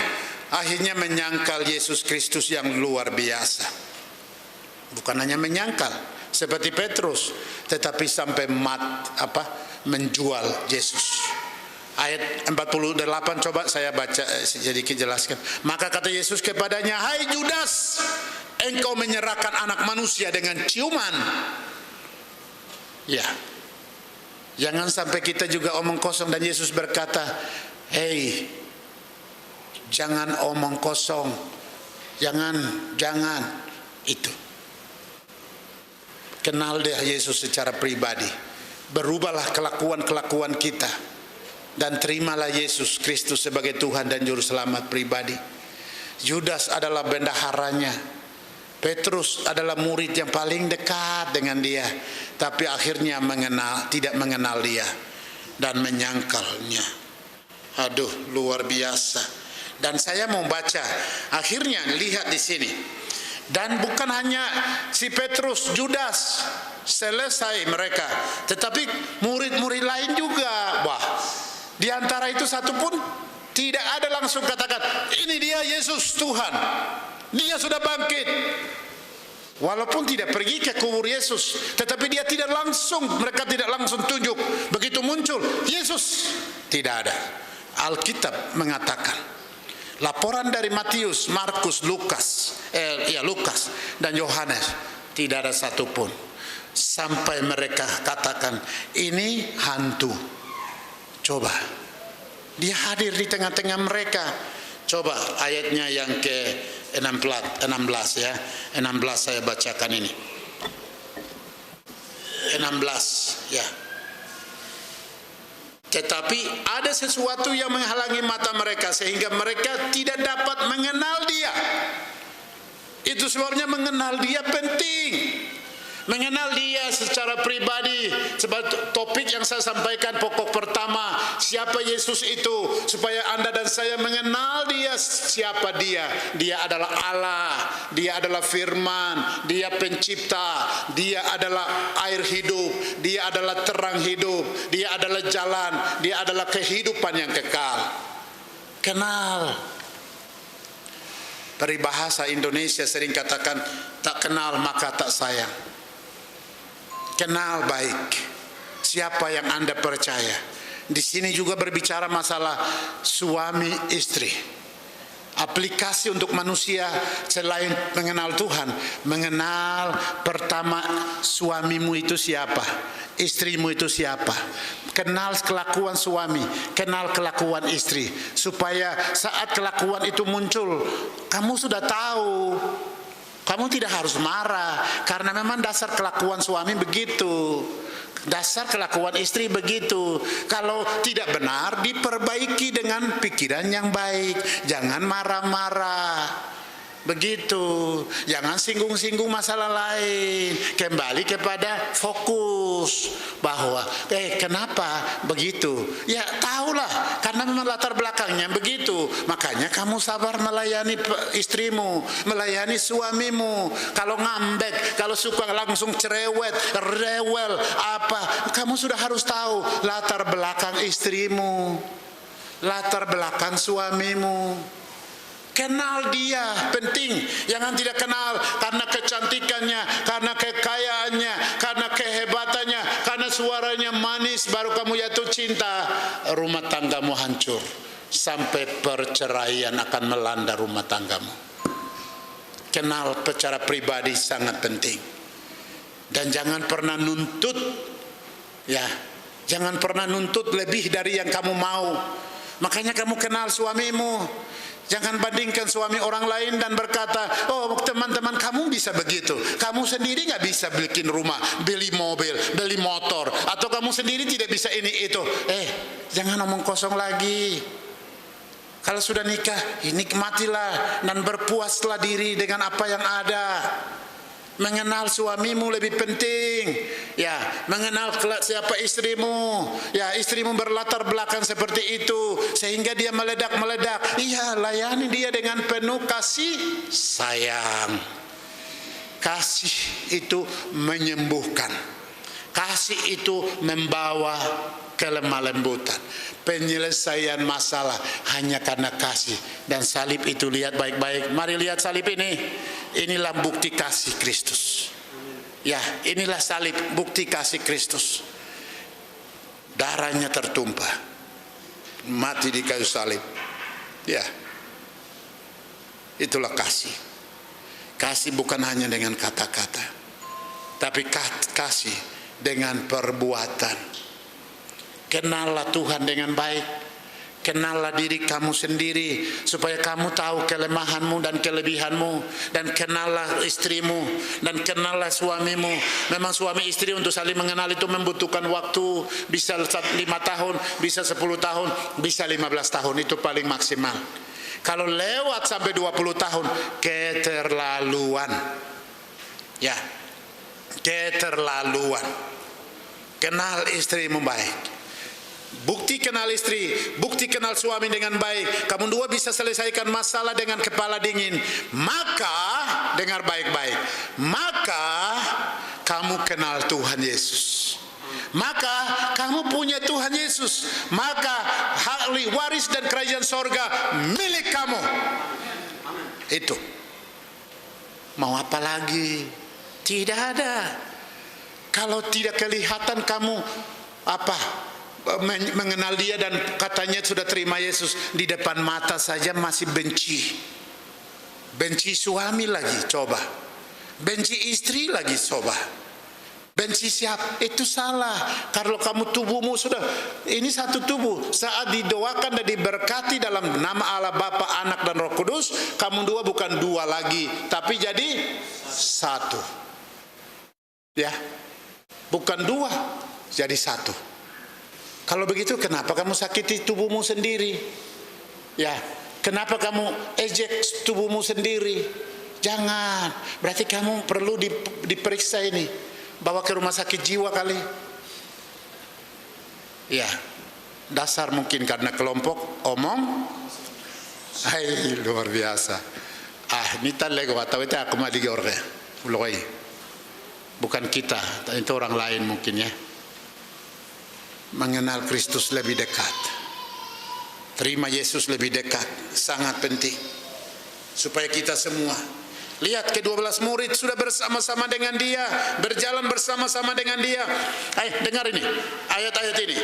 Akhirnya menyangkal Yesus Kristus yang luar biasa. Bukan hanya menyangkal seperti Petrus, tetapi sampai menjual Yesus. Ayat 48 coba saya baca sedikit jelaskan. Maka kata Yesus kepadanya, "Hai Judas, engkau menyerahkan anak manusia dengan ciuman." Ya, jangan sampai kita juga omong kosong. Dan Yesus berkata, "Hei, jangan omong kosong, jangan itu." Kenal deh Yesus secara pribadi, berubahlah kelakuan kita, dan terimalah Yesus Kristus sebagai Tuhan dan Juru Selamat pribadi. Judas adalah bendaharanya, Petrus adalah murid yang paling dekat dengan dia, tapi akhirnya tidak mengenal dia dan menyangkalnya. Aduh, luar biasa. Dan saya mau baca, akhirnya lihat di sini. Dan bukan hanya si Petrus, Judas, selesai mereka, tetapi murid-murid lain juga. Wah, di antara itu satu pun tidak ada langsung katakan, "Ini dia Yesus Tuhan, dia sudah bangkit." Walaupun tidak pergi ke kubur Yesus, tetapi mereka tidak langsung tunjuk. Begitu muncul Yesus, tidak ada. Alkitab mengatakan, laporan dari Matius, Markus, Lukas dan Yohanes, tidak ada satupun. Sampai mereka katakan, "Ini hantu." Coba, dia hadir di tengah-tengah mereka. Coba ayatnya yang ke-16 ya. 16 saya bacakan ini. 16 ya. Tetapi ada sesuatu yang menghalangi mata mereka sehingga mereka tidak dapat mengenal dia. Itu sebabnya mengenal dia penting. Mengenal dia secara pribadi. Sebab topik yang saya sampaikan pokok pertama, siapa Yesus itu, supaya Anda dan saya mengenal dia. Siapa dia? Dia adalah Allah, dia adalah firman, dia pencipta, dia adalah air hidup, dia adalah terang hidup, dia adalah jalan, dia adalah kehidupan yang kekal. Kenal. Peribahasa Indonesia sering katakan, tak kenal maka tak sayang. Kenal baik siapa yang Anda percaya. Di sini juga berbicara masalah suami istri. Aplikasi untuk manusia selain mengenal Tuhan, mengenal pertama suamimu itu siapa, istrimu itu siapa. Kenal kelakuan suami, kenal kelakuan istri, supaya saat kelakuan itu muncul, kamu sudah tahu. Kamu tidak harus marah, karena memang dasar kelakuan suami begitu, dasar kelakuan istri begitu. Kalau tidak benar, diperbaiki dengan pikiran yang baik. Jangan marah-marah, begitu. Jangan singgung-singgung masalah lain. Kembali kepada fokus bahwa kenapa begitu? Ya tahulah, karena memang latar belakangnya begitu. Makanya kamu sabar melayani istrimu, melayani suamimu. Kalau ngambek, kalau suka langsung cerewet, rewel apa, kamu sudah harus tahu latar belakang istrimu, latar belakang suamimu. Kenal dia, penting. Jangan tidak kenal karena kecantikannya, karena kekayaannya, karena kehebatannya, karena suaranya manis baru kamu jatuh cinta. Rumah tanggamu hancur, sampai perceraian akan melanda rumah tanggamu. Kenal secara pribadi sangat penting. Dan jangan pernah nuntut, ya, jangan pernah nuntut lebih dari yang kamu mau. Makanya kamu kenal suamimu. Jangan bandingkan suami orang lain dan berkata, "Oh, teman-teman kamu bisa begitu, kamu sendiri nggak bisa bikin rumah, beli mobil, beli motor, atau kamu sendiri tidak bisa ini itu." Jangan ngomong kosong lagi. Kalau sudah nikah, nikmatilah dan berpuaslah diri dengan apa yang ada. Mengenal suamimu lebih penting. Ya, mengenal siapa istrimu. Ya, istrimu berlatar belakang seperti itu sehingga dia meledak-meledak. Iya, layani dia dengan penuh kasih sayang. Kasih itu menyembuhkan. Kasih itu membawa kelemah lembutan. Penyelesaian masalah hanya karena kasih. Dan salib itu, lihat baik-baik. Mari lihat salib ini. Inilah bukti kasih Kristus. Ya, inilah salib, bukti kasih Kristus. Darahnya tertumpah. mati di kayu salib. Ya, itulah kasih. Kasih bukan hanya dengan kata-kata, tapi kasih dengan perbuatan. Kenallah Tuhan dengan baik. Kenallah diri kamu sendiri supaya kamu tahu kelemahanmu dan kelebihanmu. Dan kenallah istrimu dan kenallah suamimu. Memang suami istri untuk saling mengenal itu membutuhkan waktu. Bisa 5 tahun, bisa 10 tahun, bisa 15 tahun. Itu paling maksimal. Kalau lewat sampai 20 tahun, keterlaluan. Ya, keterlaluan. Kenal istrimu baik. Bukti kenal istri, bukti kenal suami dengan baik. Kamu dua bisa selesaikan masalah dengan kepala dingin. Maka, dengar baik-baik, maka kamu kenal Tuhan Yesus. Maka kamu punya Tuhan Yesus. Maka ahli waris dan kerajaan sorga milik kamu. Itu. Mau apa lagi? Tidak ada. Kalau tidak kelihatan kamu mengenal dia dan katanya sudah terima Yesus, di depan mata saja masih benci. Benci suami lagi, coba. Benci istri lagi, coba. Benci siapa? Itu salah. Kalau kamu tubuhmu sudah, ini satu tubuh. Saat didoakan dan diberkati dalam nama Allah Bapa, Anak dan Roh Kudus, kamu dua bukan dua lagi, tapi jadi satu. Ya, bukan dua, jadi satu. Kalau begitu kenapa kamu sakiti tubuhmu sendiri? Ya, kenapa kamu ejek tubuhmu sendiri? Jangan. Berarti kamu perlu diperiksa ini. Bawa ke rumah sakit jiwa kali. Ya, dasar mungkin karena kelompok omong. Hai, luar biasa. Ini lego atau itu aku mau digoreng. Bukan kita, itu orang lain mungkin ya. Mengenal Kristus lebih dekat, terima Yesus lebih dekat, sangat penting supaya kita semua lihat ke-12 murid sudah bersama-sama dengan dia, berjalan bersama-sama dengan dia. Dengar ini ayat-ayat ini.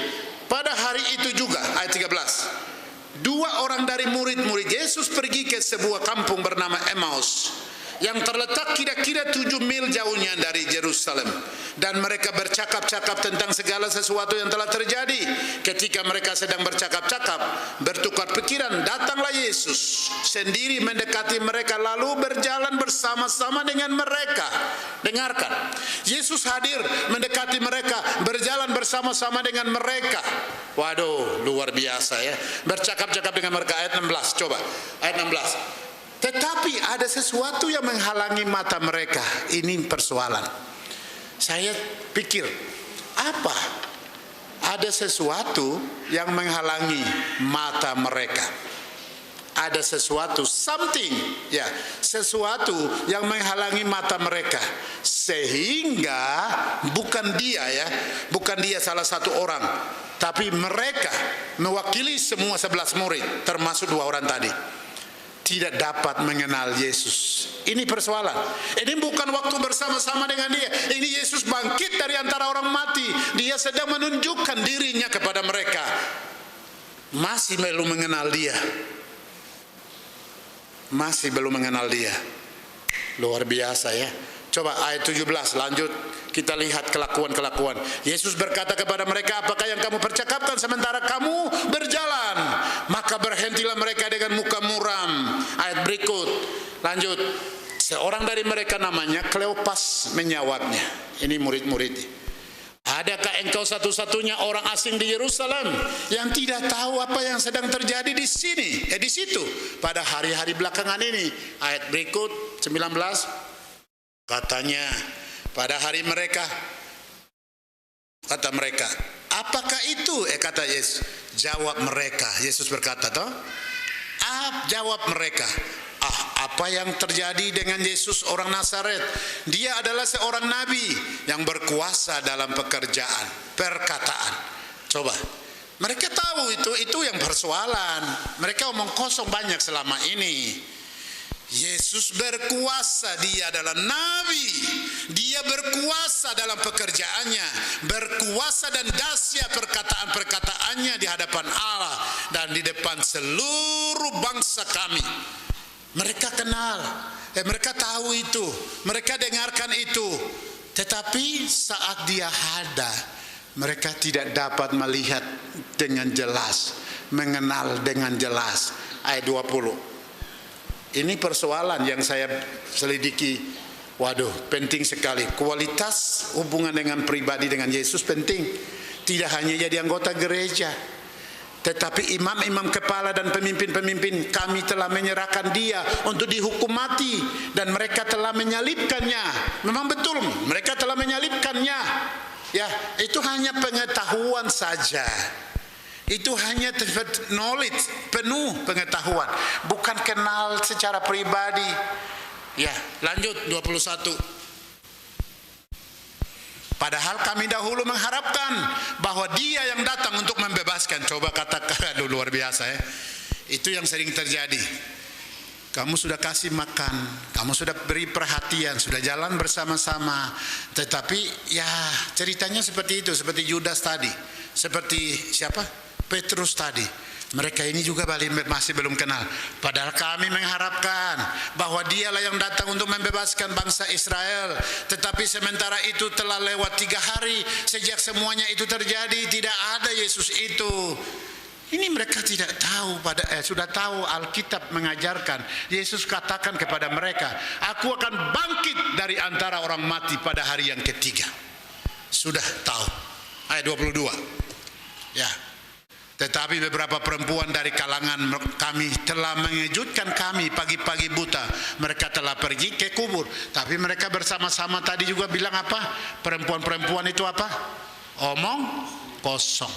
Pada hari itu juga, ayat 13, 2 orang dari murid-murid Yesus pergi ke sebuah kampung bernama Emmaus yang terletak kira-kira 7 mil jauhnya dari Yerusalem, dan mereka bercakap-cakap tentang segala sesuatu yang telah terjadi. Ketika mereka sedang bercakap-cakap, bertukar pikiran, datanglah Yesus sendiri mendekati mereka lalu berjalan bersama-sama dengan mereka. Dengarkan, Yesus hadir mendekati mereka, berjalan bersama-sama dengan mereka. Waduh, luar biasa ya. Bercakap-cakap dengan mereka. Ayat 16, coba ayat 16. Tetapi ada sesuatu yang menghalangi mata mereka. Ini persoalan. Saya pikir, apa? Ada sesuatu yang menghalangi mata mereka. Ada sesuatu, something, ya, sesuatu yang menghalangi mata mereka. Sehingga bukan dia ya, bukan dia salah satu orang, tapi mereka mewakili semua 11 murid, termasuk 2 orang tadi, tidak dapat mengenal Yesus. Ini persoalan. Ini bukan waktu bersama-sama dengan dia. Ini Yesus bangkit dari antara orang mati. Dia sedang menunjukkan dirinya kepada mereka. Masih belum mengenal dia. Masih belum mengenal dia. Luar biasa ya. Coba ayat 17 lanjut. Kita lihat kelakuan-kelakuan. Yesus berkata kepada mereka, apakah yang kamu percakapkan sementara kamu berjalan? Maka berhentilah mereka dengan muka muram. Ayat berikut, lanjut. Seorang dari mereka namanya Kleopas menjawabnya. Ini murid-murid. Adakah engkau satu-satunya orang asing di Yerusalem yang tidak tahu apa yang sedang terjadi di sini? Di situ pada hari-hari belakangan ini. Ayat berikut 19. Katanya, pada hari mereka, kata mereka, apakah itu? Kata Yesus. Jawab mereka. Yesus berkata, toh? Jawab mereka. Apa yang terjadi dengan Yesus orang Nazaret? Dia adalah seorang nabi yang berkuasa dalam pekerjaan, perkataan. Coba. Mereka tahu itu yang persoalan. Mereka omong kosong banyak selama ini. Yesus berkuasa, dia adalah nabi. Dia berkuasa dalam pekerjaannya, berkuasa dan dahsyat perkataan-perkataannya di hadapan Allah dan di depan seluruh bangsa kami. Mereka kenal, mereka tahu itu, mereka dengarkan itu. Tetapi saat dia ada, mereka tidak dapat melihat dengan jelas, mengenal dengan jelas. Ayat 20. Ini persoalan yang saya selidiki. Waduh, penting sekali. Kualitas hubungan dengan pribadi dengan Yesus penting. Tidak hanya jadi anggota gereja, tetapi imam-imam kepala dan pemimpin-pemimpin kami telah menyerahkan dia untuk dihukum mati. Dan mereka telah menyalibkannya. Memang betul, mereka telah menyalibkannya. Ya, itu hanya pengetahuan saja. Itu hanya knowledge, penuh pengetahuan, bukan kenal secara pribadi. Ya, lanjut 21. Padahal kami dahulu mengharapkan bahwa dia yang datang untuk membebaskan. Coba katakan, luar biasa ya. Itu yang sering terjadi. Kamu sudah kasih makan, kamu sudah beri perhatian, sudah jalan bersama-sama. Tetapi ya ceritanya seperti itu, seperti Yudas tadi. Seperti siapa? Petrus tadi. Mereka ini juga masih belum kenal. Padahal kami mengharapkan bahwa dialah yang datang untuk membebaskan bangsa Israel. Tetapi sementara itu telah lewat 3 hari sejak semuanya itu terjadi. Tidak ada Yesus itu. Ini mereka tidak tahu, sudah tahu Alkitab mengajarkan. Yesus katakan kepada mereka, aku akan bangkit dari antara orang mati pada hari yang ketiga. Sudah tahu. Ayat 22. Ya. Tetapi beberapa perempuan dari kalangan kami telah mengejutkan kami pagi-pagi buta. Mereka telah pergi ke kubur. Tapi mereka bersama-sama tadi juga bilang apa? Perempuan-perempuan itu apa? Omong kosong.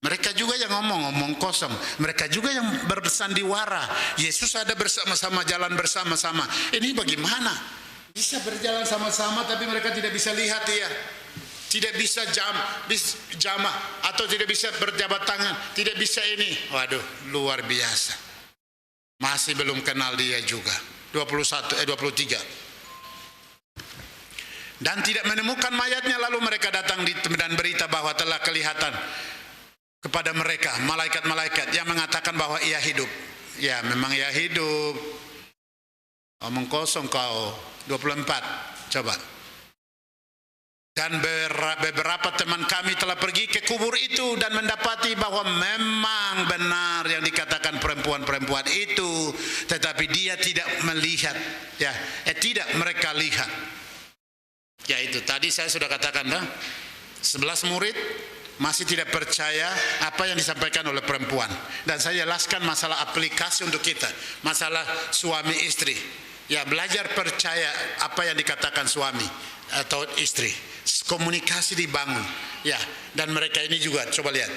Mereka juga yang ngomong kosong. Mereka juga yang bersandiwara. Yesus ada bersama-sama, jalan bersama-sama. Ini bagaimana? Bisa berjalan sama-sama tapi mereka tidak bisa lihat dia. Tidak bisa jamah atau tidak bisa berjabat tangan, tidak bisa ini. Waduh, luar biasa. Masih belum kenal dia juga. 23. Dan tidak menemukan mayatnya, lalu mereka datang dan berita bahwa telah kelihatan kepada mereka malaikat-malaikat yang mengatakan bahwa ia hidup. Ya, memang ia hidup. Omong kosong kau. 24. Coba. Dan beberapa teman kami telah pergi ke kubur itu dan mendapati bahwa memang benar yang dikatakan perempuan-perempuan itu, tetapi dia tidak melihat, ya, tidak mereka lihat. Ya itu tadi saya sudah katakan, 11 murid masih tidak percaya apa yang disampaikan oleh perempuan. Dan saya jelaskan masalah aplikasi untuk kita, masalah suami istri. Ya, belajar percaya apa yang dikatakan suami atau istri. Komunikasi dibangun. Ya, dan mereka ini juga coba lihat.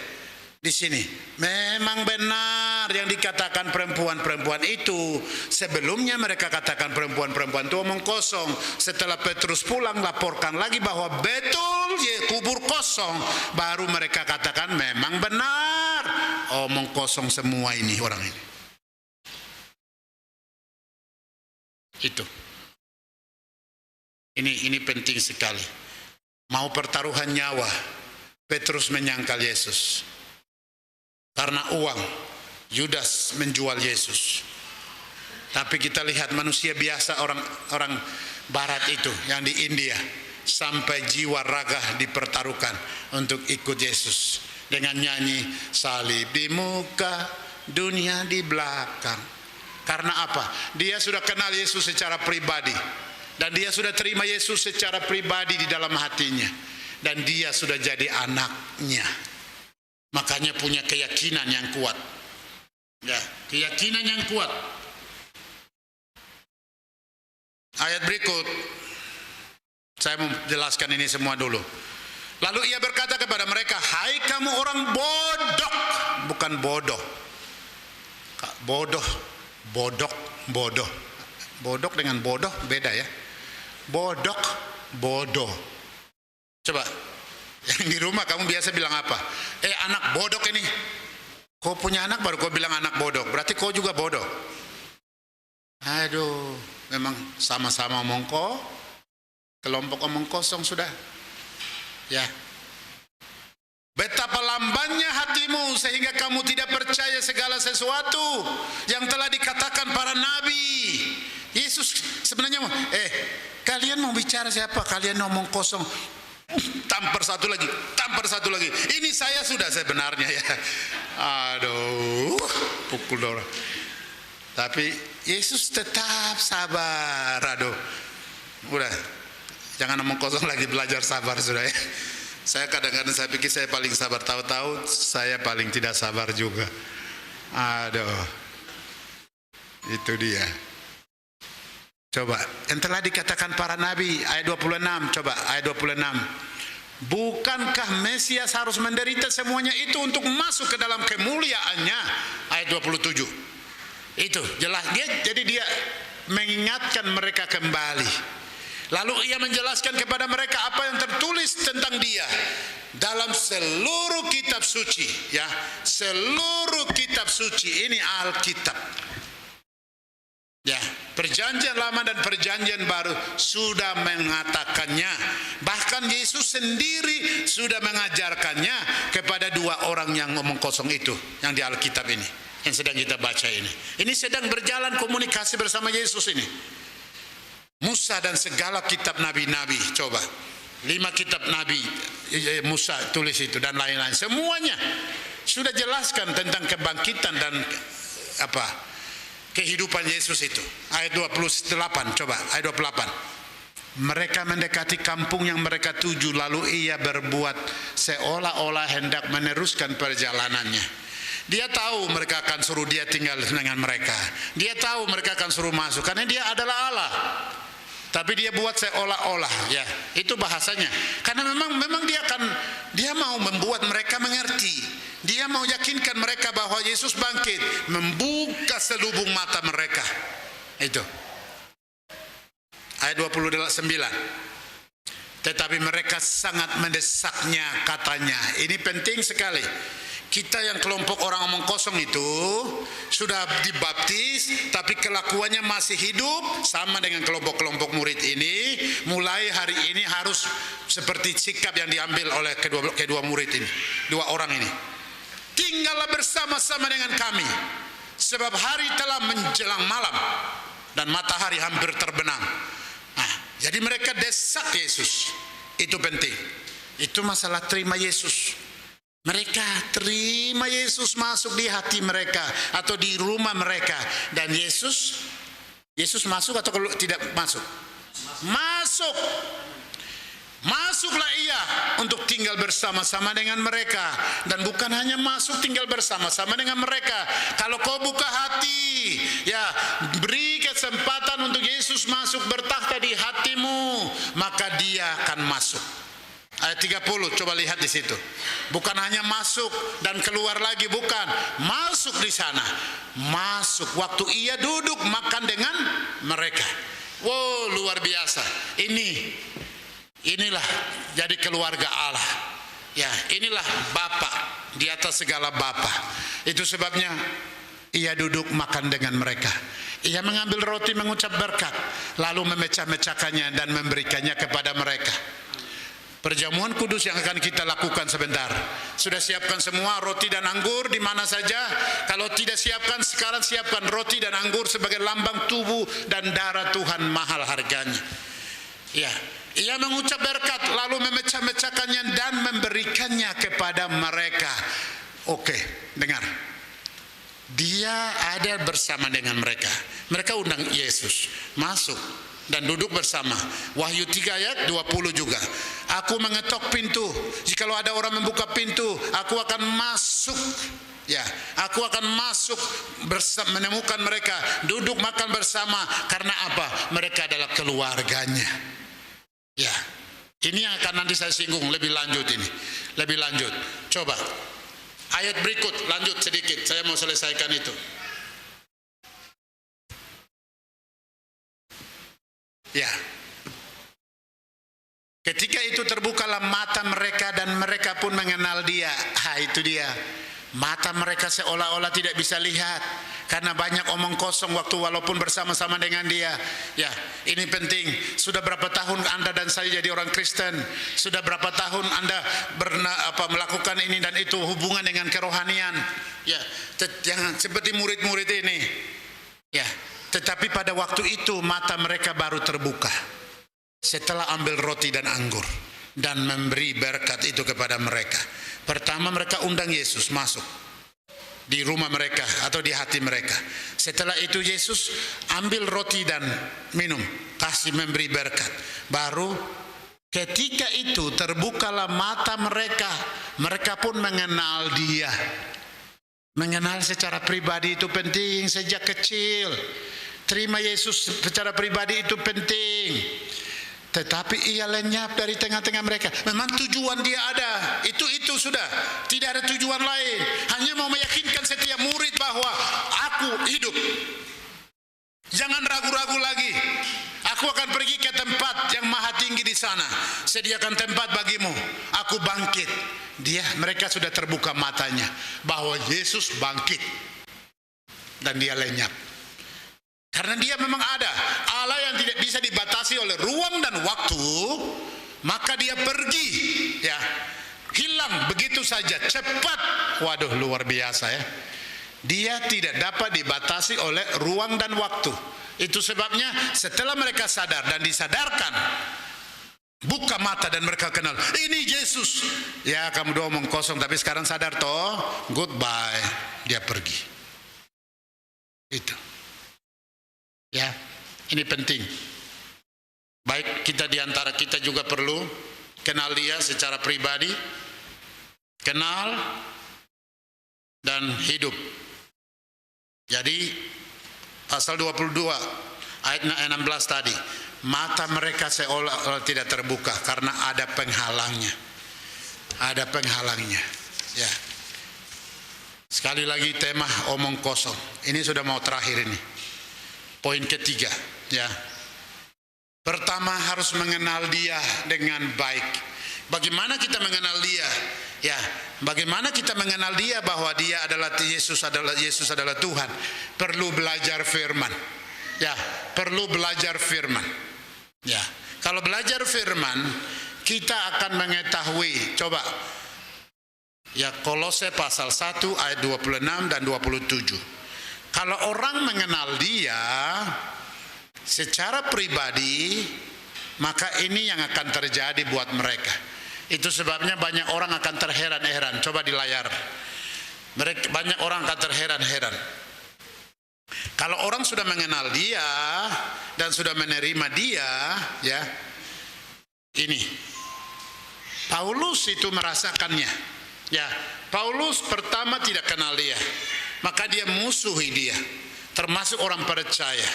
Di sini memang benar yang dikatakan perempuan-perempuan itu. Sebelumnya mereka katakan perempuan-perempuan itu omong kosong. Setelah Petrus pulang laporkan lagi bahwa betul ya kubur kosong, baru mereka katakan memang benar omong kosong semua ini orang ini. Itu. Ini penting sekali. Mau pertaruhan nyawa, Petrus menyangkal Yesus. Karena uang, Yudas menjual Yesus. Tapi kita lihat manusia biasa, orang barat itu yang di India, sampai jiwa raga dipertaruhkan untuk ikut Yesus. Dengan nyanyi salib di muka, dunia di belakang. Karena apa? Dia sudah kenal Yesus secara pribadi. Dan dia sudah terima Yesus secara pribadi di dalam hatinya. Dan dia sudah jadi anaknya. Makanya punya keyakinan yang kuat. Ya, keyakinan yang kuat. Ayat berikut. Saya mau jelaskan ini semua dulu. Lalu ia berkata kepada mereka, hai kamu orang bodoh. Bukan bodoh. Bodoh. Bodoh dengan bodoh beda ya. Bodoh. Coba, yang di rumah kamu biasa bilang apa? Anak bodoh ini. Kau punya anak baru kau bilang anak bodoh. Berarti kau juga bodoh. Aduh, memang sama-sama kelompok omong kosong sudah. Ya. Betapa lambannya hatimu sehingga kamu tidak percaya segala sesuatu yang telah dikatakan para nabi. Yesus sebenarnya, kalian mau bicara siapa? Kalian ngomong kosong. Tampar satu lagi. Ini saya sudah sebenarnya ya. Aduh, pukul orang. Tapi Yesus tetap sabar. Aduh, udah, jangan ngomong kosong lagi, belajar sabar sudah ya. Saya kadang-kadang saya pikir saya paling sabar, tahu-tahu saya paling tidak sabar juga. Aduh, itu dia. Coba, yang telah dikatakan para nabi, ayat 26, coba, ayat 26. Bukankah Mesias harus menderita semuanya itu untuk masuk ke dalam kemuliaannya? Ayat 27. Itu, jelas. Jadi dia mengingatkan mereka kembali. Lalu ia menjelaskan kepada mereka apa yang tertulis tentang dia dalam seluruh kitab suci. Ya, seluruh kitab suci, ini Alkitab. Ya, perjanjian lama dan perjanjian baru sudah mengatakannya. Bahkan Yesus sendiri sudah mengajarkannya kepada dua orang yang ngomong kosong itu, yang di Alkitab ini, yang sedang kita baca ini. Ini sedang berjalan komunikasi bersama Yesus ini. Musa dan segala kitab nabi-nabi, coba. 5 kitab nabi Musa tulis itu dan lain-lain. Semuanya sudah jelaskan tentang kebangkitan dan kehidupan Yesus itu. Ayat 28, coba, ayat 28. Mereka mendekati kampung yang mereka tuju, lalu ia berbuat seolah-olah hendak meneruskan perjalanannya. Dia tahu mereka akan suruh dia tinggal dengan mereka. Dia tahu mereka akan suruh masuk karena dia adalah Allah. Tapi dia buat seolah-olah, ya, itu bahasanya. Karena memang dia mau membuat mereka mengerti. Dia mau yakinkan mereka bahwa Yesus bangkit, membuka selubung mata mereka. Itu. Ayat 29. Tetapi mereka sangat mendesaknya, katanya. Ini penting sekali. Kita yang kelompok orang omong kosong itu sudah dibaptis, tapi kelakuannya masih hidup sama dengan kelompok-kelompok murid ini. Mulai hari ini harus seperti sikap yang diambil oleh kedua murid ini, dua orang ini. Tinggallah bersama-sama dengan kami, sebab hari telah menjelang malam dan matahari hampir terbenam. Nah, jadi mereka desak Yesus. Itu penting. Itu masalah terima Yesus. Mereka terima Yesus masuk di hati mereka atau di rumah mereka. Dan Yesus masuk atau kalau tidak masuk? Masuk. Masuklah ia untuk tinggal bersama-sama dengan mereka. Dan bukan hanya masuk tinggal bersama-sama dengan mereka. Kalau kau buka hati, ya, beri kesempatan untuk Yesus masuk bertakhta di hatimu, maka dia akan masuk. Ayat 30, coba lihat di situ. Bukan hanya masuk dan keluar lagi, bukan. Masuk di sana. Masuk waktu ia duduk makan dengan mereka. Wow, luar biasa. Inilah jadi keluarga Allah. Ya, inilah Bapa di atas segala bapa. Itu sebabnya ia duduk makan dengan mereka. Ia mengambil roti, mengucap berkat, lalu memecah-mecahkannya dan memberikannya kepada mereka. Perjamuan kudus yang akan kita lakukan sebentar. Sudah siapkan semua roti dan anggur di mana saja. Kalau tidak siapkan, sekarang siapkan roti dan anggur sebagai lambang tubuh dan darah Tuhan mahal harganya. Ya, ia mengucap berkat lalu memecah-mecahkannya dan memberikannya kepada mereka. Oke, dengar. Dia ada bersama dengan mereka. Mereka undang Yesus masuk dan duduk bersama. Wahyu 3 ayat 20 juga. Aku mengetok pintu. Jikalau ada orang membuka pintu, aku akan masuk. Ya, aku akan masuk menemukan mereka, duduk makan bersama. Karena apa? Mereka adalah keluarganya. Ya, ini yang akan nanti saya singgung lebih lanjut ini. Lebih lanjut. Coba ayat berikut, lanjut sedikit. Saya mau selesaikan itu. Ya. Ketika itu terbukalah mata mereka dan mereka pun mengenal dia. Itu dia. Mata mereka seolah-olah tidak bisa lihat karena banyak omong kosong waktu walaupun bersama-sama dengan dia. Ya, ini penting. Sudah berapa tahun Anda dan saya jadi orang Kristen? Sudah berapa tahun Anda melakukan ini dan itu hubungan dengan kerohanian? Ya, jangan seperti murid-murid ini. Ya, tetapi pada waktu itu mata mereka baru terbuka setelah ambil roti dan anggur dan memberi berkat itu kepada mereka. Pertama mereka undang Yesus masuk di rumah mereka atau di hati mereka. Setelah itu Yesus ambil roti dan minum, kasih memberi berkat. Baru ketika itu terbukalah mata mereka. Mereka pun mengenal dia. Mengenal secara pribadi itu penting sejak kecil. Terima Yesus secara pribadi itu penting. Tetapi ia lenyap dari tengah-tengah mereka. Memang tujuan dia ada. Itu sudah. Tidak ada tujuan lain. Hanya mau meyakinkan setiap murid bahwa aku hidup. Jangan ragu-ragu lagi. Aku akan pergi ke tempat yang maha tinggi di sana. Sediakan tempat bagimu. Aku bangkit. Mereka sudah terbuka matanya bahwa Yesus bangkit. Dan dia lenyap. Karena dia memang ada. Allah yang tidak bisa dibatasi oleh ruang dan waktu, maka dia pergi, ya, hilang begitu saja, cepat. Waduh, luar biasa ya. Dia tidak dapat dibatasi oleh ruang dan waktu. Itu sebabnya setelah mereka sadar dan disadarkan, buka mata dan mereka kenal, ini Yesus. Ya, kamu doa omong kosong, tapi sekarang sadar toh, goodbye. Dia pergi. Itu. Ya, ini penting. Baik, kita diantara kita juga perlu kenal dia secara pribadi, kenal dan hidup. Jadi pasal 22 ayat 16 tadi, mata mereka seolah-olah tidak terbuka karena ada penghalangnya. Ada penghalangnya. Ya. Sekali lagi tema omong kosong. Ini sudah mau terakhir ini. Poin ketiga, ya. Pertama harus mengenal dia dengan baik. Bagaimana kita mengenal dia? Ya, bagaimana kita mengenal dia bahwa dia adalah Yesus adalah Tuhan? Perlu belajar firman. Ya, perlu belajar firman. Ya. Kalau belajar firman, kita akan mengetahui. Coba. Ya, Kolose pasal 1 ayat 26 dan 27. Kalau orang mengenal dia secara pribadi, maka ini yang akan terjadi buat mereka. Itu sebabnya banyak orang akan terheran-heran. Coba di layar. Banyak orang akan terheran-heran. Kalau orang sudah mengenal dia dan sudah menerima dia, ya, ini. Paulus itu merasakannya. Ya, Paulus pertama tidak kenal dia. Maka dia musuhi dia, termasuk orang percaya.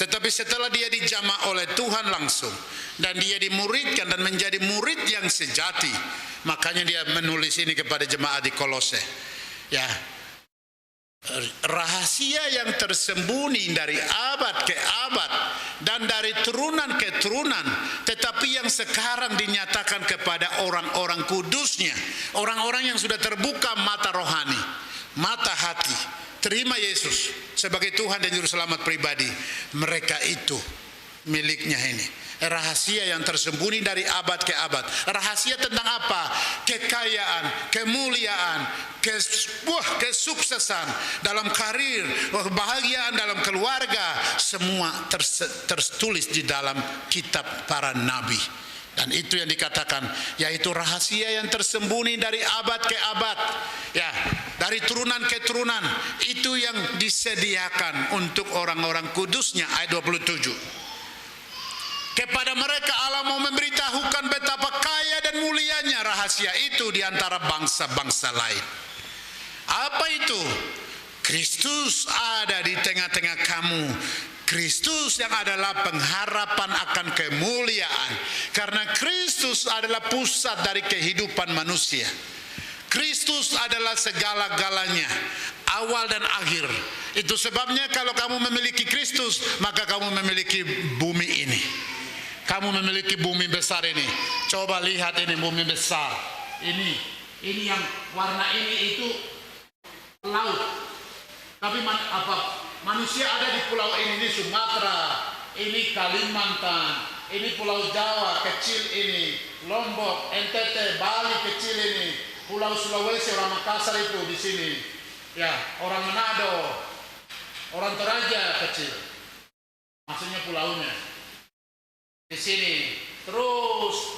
Tetapi setelah dia dijamah oleh Tuhan langsung, dan dia dimuridkan dan menjadi murid yang sejati, makanya dia menulis ini kepada jemaat di Kolose. Ya, rahasia yang tersembunyi dari abad ke abad dan dari turunan ke turunan, tetapi yang sekarang dinyatakan kepada orang-orang kudusnya, orang-orang yang sudah terbuka mata rohani, mata hati, terima Yesus sebagai Tuhan dan Juru Selamat pribadi. Mereka itu miliknya ini. Rahasia yang tersembunyi dari abad ke abad. Rahasia tentang apa? Kekayaan, kemuliaan, kesuksesan dalam karir, kebahagiaan dalam keluarga, semua tertulis di dalam kitab para nabi. Dan itu yang dikatakan, yaitu rahasia yang tersembunyi dari abad ke abad, ya, dari turunan ke turunan. Itu yang disediakan untuk orang-orang kudusnya. Ayat 27. Kepada mereka Allah mau memberitahukan betapa kaya dan mulianya rahasia itu di antara bangsa-bangsa lain. Apa itu? Kristus ada di tengah-tengah kamu. Kristus yang adalah pengharapan akan kemuliaan. Karena Kristus adalah pusat dari kehidupan manusia. Kristus adalah segala-galanya, awal dan akhir. Itu sebabnya kalau kamu memiliki Kristus, maka kamu memiliki bumi ini. Kamu memiliki bumi besar ini. Coba lihat ini bumi besar. Ini yang warna ini itu laut. Tapi manusia ada di pulau ini Sumatera, ini Kalimantan, ini Pulau Jawa kecil ini, Lombok, NTT, Bali kecil ini, Pulau Sulawesi, orang Makassar itu di sini, ya, orang Manado, orang Toraja kecil, maksudnya pulaunya di sini, terus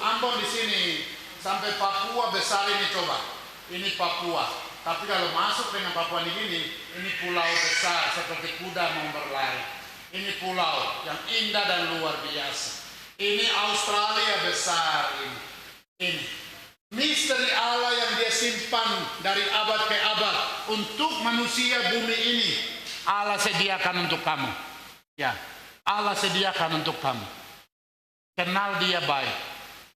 Ambon di sini sampai Papua besar ini coba, ini Papua. Tapi kalau masuk dengan Papua ini pulau besar seperti kuda mau berlari. Ini pulau yang indah dan luar biasa. Ini Australia besar ini. Ini misteri Allah yang dia simpan dari abad ke abad untuk manusia bumi ini. Allah sediakan untuk kamu. Ya, Allah sediakan untuk kamu. Kenal dia baik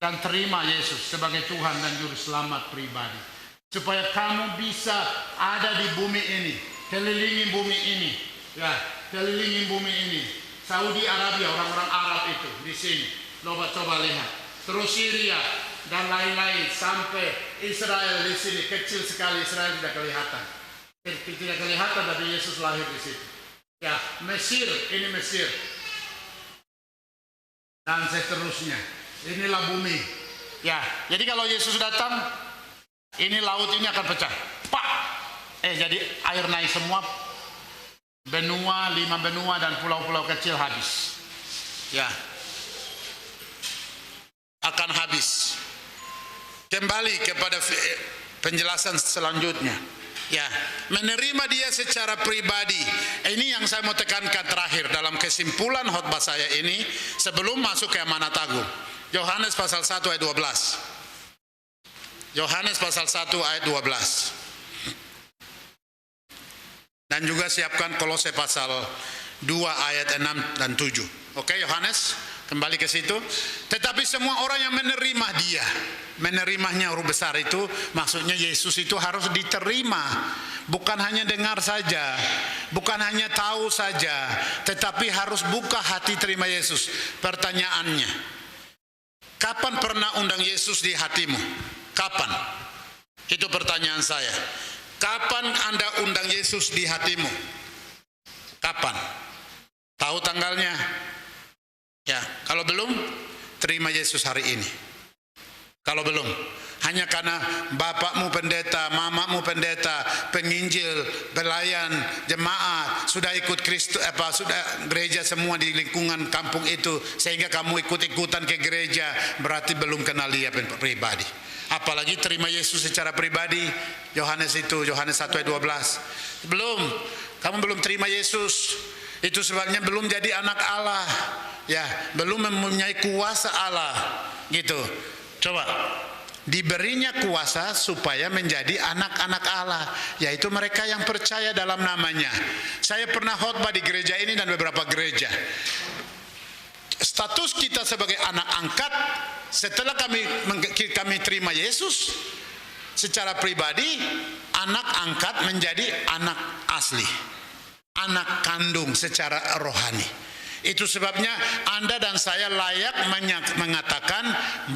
dan terima Yesus sebagai Tuhan dan Juru Selamat pribadi. Supaya kamu bisa ada di bumi ini, kelilingi bumi ini, ya, kelilingi bumi ini. Saudi Arabia, orang-orang Arab itu di sini, coba lihat. Terus Syria dan lain-lain sampai Israel di sini, kecil sekali Israel tidak kelihatan. Tidak kelihatan tapi Yesus lahir di situ. Ya, Mesir, ini Mesir. Dan seterusnya. Inilah bumi. Ya, jadi kalau Yesus datang, ini laut ini akan pecah. Pak. Jadi air naik semua. Benua, 5 benua dan pulau-pulau kecil habis. Ya. Akan habis. Kembali kepada penjelasan selanjutnya. Ya, menerima dia secara pribadi. Ini yang saya mau tekankan terakhir dalam kesimpulan khotbah saya ini sebelum masuk ke amanat agung. Yohanes pasal 1 ayat 12. Yohanes pasal 1 ayat 12. Dan juga siapkan Kolose pasal 2 ayat 6 dan 7. Oke, Yohanes, kembali ke situ. Tetapi semua orang yang menerima dia, menerimanya huruf besar itu, maksudnya Yesus itu harus diterima. Bukan hanya dengar saja, bukan hanya tahu saja, tetapi harus buka hati terima Yesus. Pertanyaannya, kapan pernah undang Yesus di hatimu? Kapan? Itu pertanyaan saya. Kapan Anda undang Yesus di hatimu? Kapan? Tahu tanggalnya? Ya, kalau belum, terima Yesus hari ini. Kalau belum, hanya karena bapakmu pendeta, mamamu pendeta, penginjil, pelayan, jemaat, sudah ikut Kristus, sudah gereja semua di lingkungan kampung itu, sehingga kamu ikut-ikutan ke gereja, berarti belum kenal dia pribadi. Apalagi terima Yesus secara pribadi. Yohanes 1 ayat 12. Belum, kamu belum terima Yesus. Itu sebabnya belum jadi anak Allah. Ya, belum mempunyai kuasa Allah. Gitu. Coba, diberinya kuasa supaya menjadi anak-anak Allah, yaitu mereka yang percaya dalam namanya. Saya pernah khotbah di gereja ini dan beberapa gereja. Status kita sebagai anak angkat setelah kami terima Yesus secara pribadi, anak angkat menjadi anak asli, anak kandung secara rohani. Itu sebabnya Anda dan saya layak mengatakan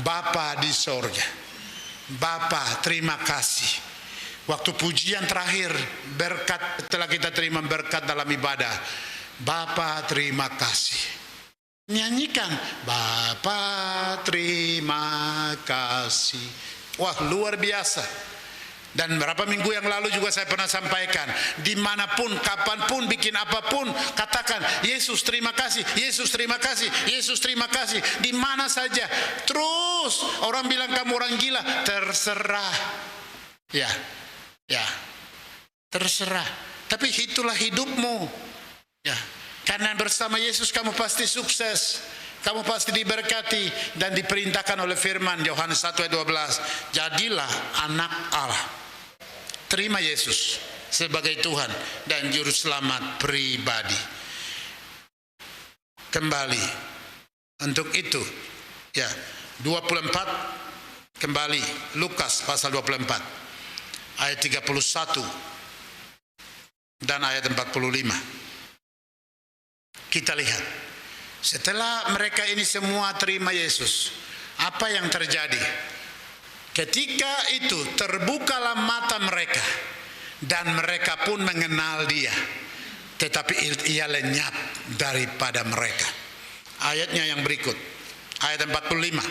Bapa di sorga. Bapa, terima kasih. Waktu pujian terakhir, berkat setelah kita terima berkat dalam ibadah, Bapa terima kasih. Nyanyikan Bapa terima kasih. Wah, luar biasa. Dan beberapa minggu yang lalu juga saya pernah sampaikan, dimanapun, kapanpun, bikin apapun, katakan Yesus terima kasih, Yesus terima kasih, Yesus terima kasih. Di mana saja. Terus orang bilang kamu orang gila, terserah. Ya, terserah. Tapi itulah hidupmu. Ya. Karena bersama Yesus kamu pasti sukses, kamu pasti diberkati dan diperintahkan oleh firman Yohanes 1 ayat 12. Jadilah anak Allah. Terima Yesus sebagai Tuhan dan Juru Selamat pribadi. Kembali untuk itu, ya, 24, kembali Lukas pasal 24 ayat 31 dan ayat 45. Kita lihat, setelah mereka ini semua terima Yesus, apa yang terjadi? Ketika itu terbukalah mata mereka dan mereka pun mengenal dia, tetapi ia lenyap daripada mereka. Ayatnya yang berikut, ayat 45.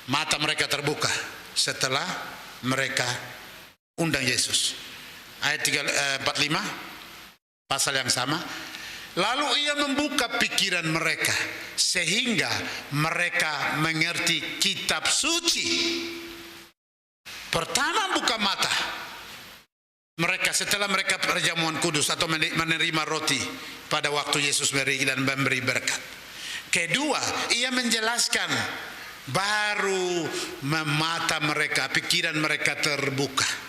Mata mereka terbuka setelah mereka undang Yesus. Ayat 45, pasal yang sama. Lalu ia membuka pikiran mereka sehingga mereka mengerti kitab suci. Pertama buka mata mereka setelah mereka perjamuan kudus atau menerima roti pada waktu Yesus beri dan memberi berkat. Kedua, ia menjelaskan, baru mata mereka, pikiran mereka terbuka.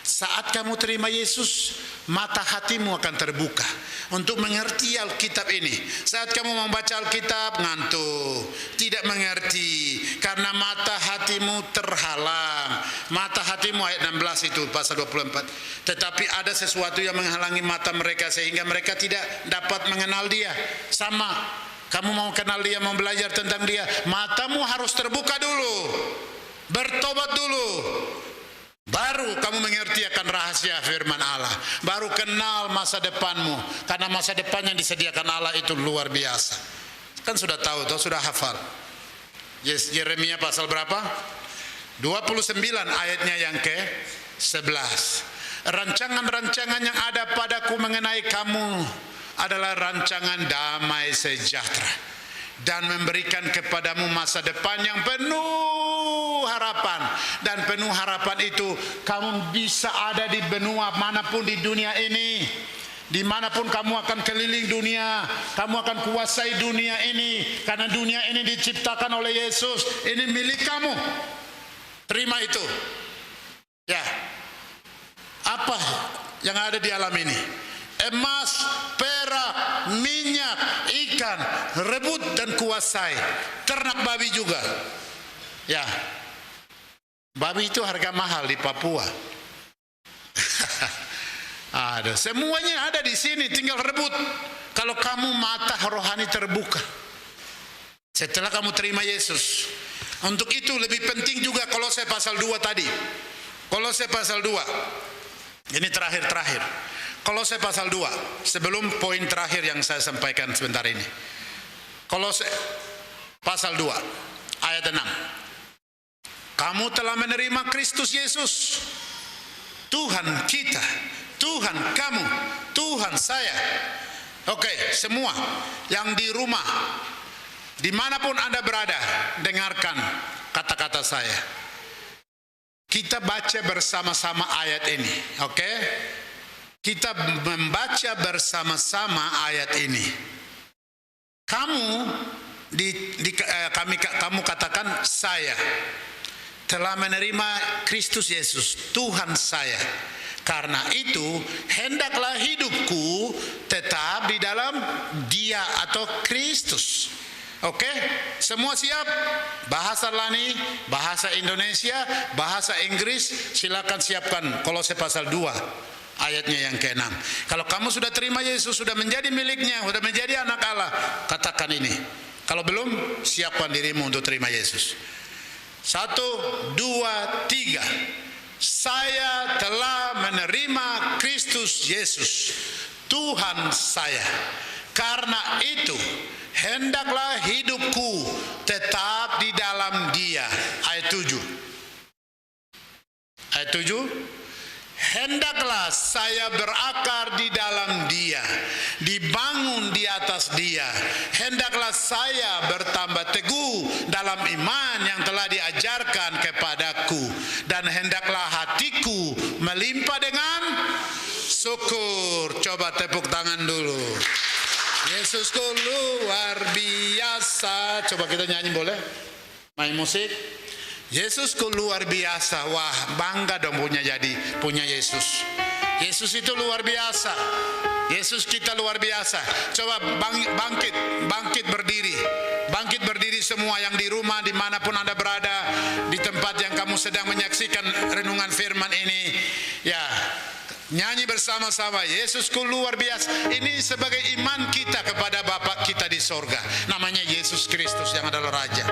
Saat kamu terima Yesus, mata hatimu akan terbuka untuk mengerti Alkitab ini. Saat kamu membaca Alkitab, ngantuk, tidak mengerti, karena mata hatimu terhalang. Mata hatimu, ayat 16 itu, pasal 24. Tetapi ada sesuatu yang menghalangi mata mereka sehingga mereka tidak dapat mengenal dia. Sama, kamu mau kenal dia, mau belajar tentang dia, matamu harus terbuka dulu, bertobat dulu. Baru kamu mengerti akan rahasia firman Allah. Baru kenal masa depanmu. Karena masa depan yang disediakan Allah itu luar biasa. Kan sudah tahu, sudah hafal. Yeremia pasal berapa? 29 ayatnya yang ke-11. Rancangan-rancangan yang ada padaku mengenai kamu adalah rancangan damai sejahtera, dan memberikan kepadamu masa depan yang penuh harapan. Dan penuh harapan itu kamu bisa ada di benua manapun di dunia ini. Dimanapun kamu akan keliling dunia, kamu akan kuasai dunia ini. Karena dunia ini diciptakan oleh Yesus. Ini milik kamu. Terima itu. Ya. Apa yang ada di alam ini? Emas, perak, minyak, ikan, rebut dan kuasai. Ternak babi juga. Ya. Babi itu harga mahal di Papua. Ada, semuanya ada di sini, tinggal rebut. Kalau kamu mata rohani terbuka setelah kamu terima Yesus. Untuk itu lebih penting juga Kolose pasal 2 tadi. Kolose pasal 2. Ini terakhir. Kolose pasal 2, sebelum poin terakhir yang saya sampaikan sebentar ini. Kolose pasal 2 ayat 6. Kamu telah menerima Kristus Yesus, Tuhan kita, Tuhan kamu, Tuhan saya. Oke, semua yang di rumah, dimanapun Anda berada, dengarkan kata-kata saya. Kita baca bersama-sama ayat ini, oke? Kita membaca bersama-sama ayat ini. Kamu katakan, saya telah menerima Kristus Yesus, Tuhan saya. Karena itu, hendaklah hidupku tetap di dalam Dia atau Kristus. Oke, semua siap? Bahasa Lani, bahasa Indonesia, bahasa Inggris, silakan siapkan Kolose pasal 2 ayatnya yang ke-6. Kalau kamu sudah terima Yesus, sudah menjadi miliknya, sudah menjadi anak Allah, katakan ini. Kalau belum, siapkan dirimu untuk terima Yesus. 1, 2, 3. Saya telah menerima Kristus Yesus, Tuhan saya. Karena itu, hendaklah hidupku tetap di dalam Dia. Ayat 7. Ayat 7. Hendaklah saya berakar di dalam Dia, dibangun di atas Dia. Hendaklah saya bertambah teguh dalam iman yang telah diajarkan kepadaku. Dan hendaklah hatiku melimpah dengan syukur. Coba tepuk tangan dulu. Yesusku luar biasa. Coba kita nyanyi boleh? Main musik. Yesusku luar biasa. Wah, bangga dong punya Yesus. Yesus itu luar biasa. Yesus kita luar biasa. Coba bangkit berdiri. Bangkit berdiri semua yang di rumah, dimanapun Anda berada, di tempat yang kamu sedang menyaksikan renungan firman ini. Ya, nyanyi bersama-sama, Yesusku luar biasa. Ini sebagai iman kita kepada Bapa kita di sorga. Namanya Yesus Kristus yang adalah Raja.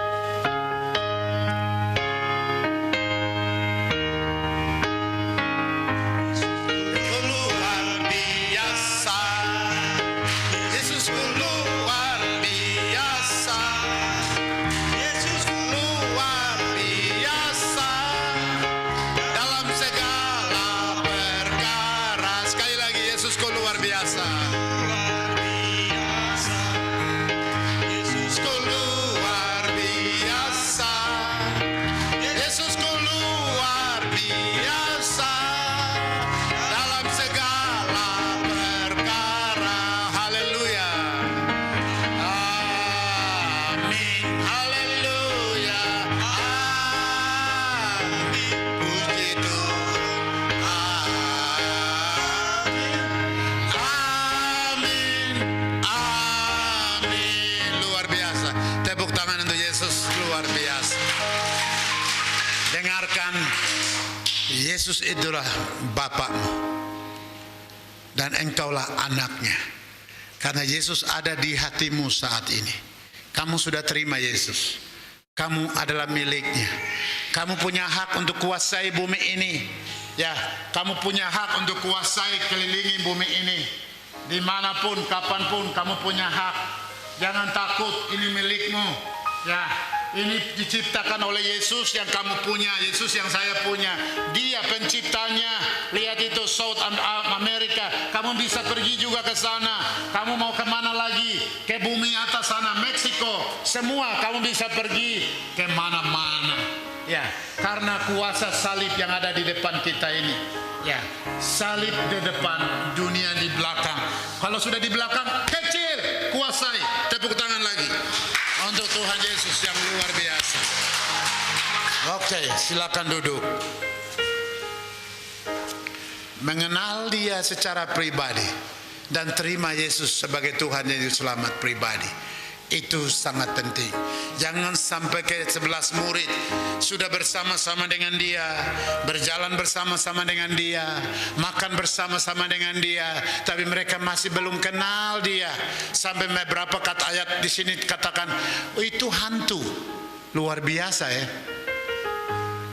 dengarkan, Yesus itulah Bapakmu dan engkaulah anaknya. Karena Yesus ada di hatimu saat ini. Kamu sudah terima Yesus. Kamu adalah miliknya. Kamu punya hak untuk kuasai bumi ini. Ya, kamu punya hak untuk kuasai kelilingi bumi ini. Dimanapun, kapanpun kamu punya hak. Jangan takut, ini milikmu. Ya, ini diciptakan oleh Yesus yang kamu punya, Yesus yang saya punya. Dia penciptanya. Lihat itu South America. Kamu bisa pergi juga ke sana. Kamu mau kemana lagi? Ke bumi atas sana, Meksiko. Semua kamu bisa pergi ke mana-mana. Ya, karena kuasa salib yang ada di depan kita ini. Ya, salib di depan, dunia di belakang. Kalau sudah di belakang, kecil, kuasai. Tepuk tangan lagi untuk Tuhan Yesus yang luar biasa. Oke, silakan duduk. Mengenal Dia secara pribadi dan terima Yesus sebagai Tuhan dan Juru Selamat pribadi, itu sangat penting. Jangan sampai ke 11 murid sudah bersama-sama dengan Dia, berjalan bersama-sama dengan Dia, makan bersama-sama dengan Dia, tapi mereka masih belum kenal Dia. Sampai beberapa kata ayat di sini katakan, oh, itu hantu. Luar biasa ya.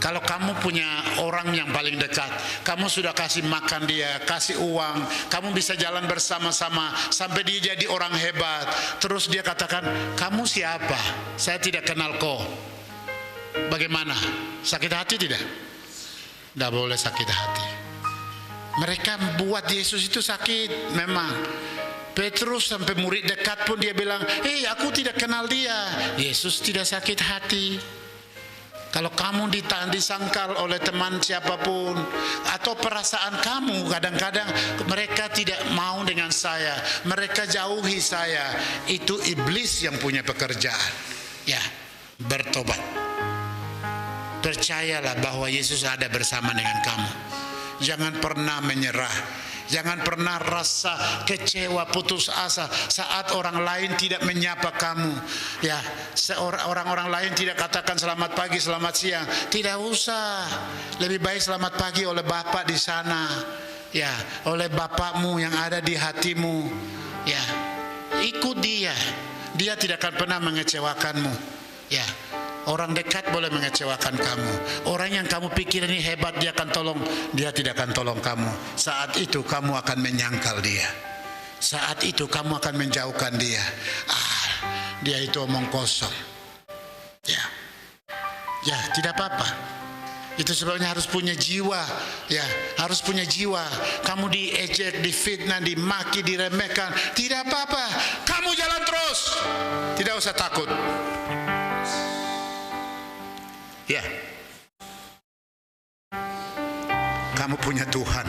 Kalau kamu punya orang yang paling dekat, kamu sudah kasih makan dia, kasih uang, kamu bisa jalan bersama-sama sampai dia jadi orang hebat. Terus dia katakan, kamu siapa? Saya tidak kenal kau. Bagaimana? Sakit hati tidak? Tidak boleh sakit hati. Mereka buat Yesus itu sakit memang. Petrus sampai murid dekat pun dia bilang, aku tidak kenal dia. Yesus tidak sakit hati. Kalau kamu disangkal oleh teman siapapun, atau perasaan kamu kadang-kadang mereka tidak mau dengan saya, mereka jauhi saya, itu iblis yang punya pekerjaan. Ya, bertobat. Percayalah bahwa Yesus ada bersama dengan kamu. Jangan pernah menyerah. Jangan pernah rasa kecewa, putus asa saat orang lain tidak menyapa kamu. Ya, orang-orang lain tidak katakan selamat pagi, selamat siang. Tidak usah. Lebih baik selamat pagi oleh Bapak di sana. Ya, oleh Bapakmu yang ada di hatimu. Ya, ikut Dia. Dia tidak akan pernah mengecewakanmu. Ya. Orang dekat boleh mengecewakan kamu. Orang yang kamu pikir ini hebat, dia akan tolong, dia tidak akan tolong kamu. Saat itu kamu akan menyangkal dia. Saat itu kamu akan menjauhkan dia. Dia itu omong kosong. Ya, tidak apa-apa. Itu sebabnya harus punya jiwa. Ya, harus punya jiwa. Kamu diejek, difitnah, dimaki, diremehkan, tidak apa-apa. Kamu jalan terus. Tidak usah takut. Ya, kamu punya Tuhan.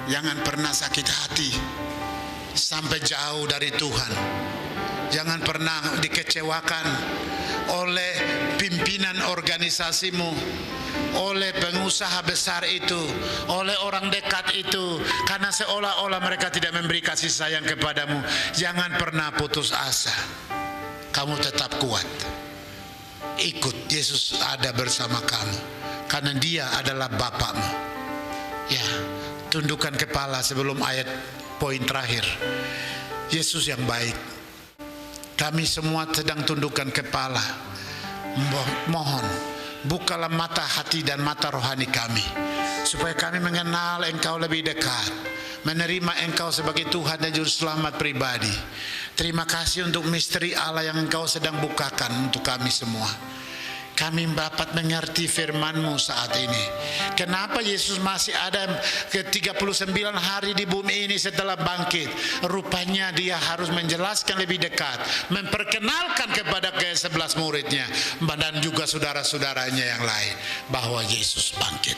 Jangan pernah sakit hati sampai jauh dari Tuhan. Jangan pernah dikecewakan oleh pimpinan organisasimu, oleh pengusaha besar itu, oleh orang dekat itu, karena seolah-olah mereka tidak memberi kasih sayang kepadamu. Jangan pernah putus asa. Kamu tetap kuat. Ikut, Yesus ada bersama kamu karena Dia adalah Bapakmu. Ya, tundukkan kepala sebelum ayat poin terakhir. Yesus yang baik. Kami semua sedang tundukkan kepala. Mohon, bukalah mata hati dan mata rohani kami supaya kami mengenal Engkau lebih dekat, menerima Engkau sebagai Tuhan dan Juru Selamat pribadi. Terima kasih untuk misteri Allah yang Engkau sedang bukakan untuk kami semua. Kami dapat mengerti firman-Mu saat ini. Kenapa Yesus masih ada ke 39 hari di bumi ini setelah bangkit? Rupanya Dia harus menjelaskan lebih dekat, memperkenalkan kepada ke-11 muridnya dan juga saudara-saudaranya yang lain bahwa Yesus bangkit.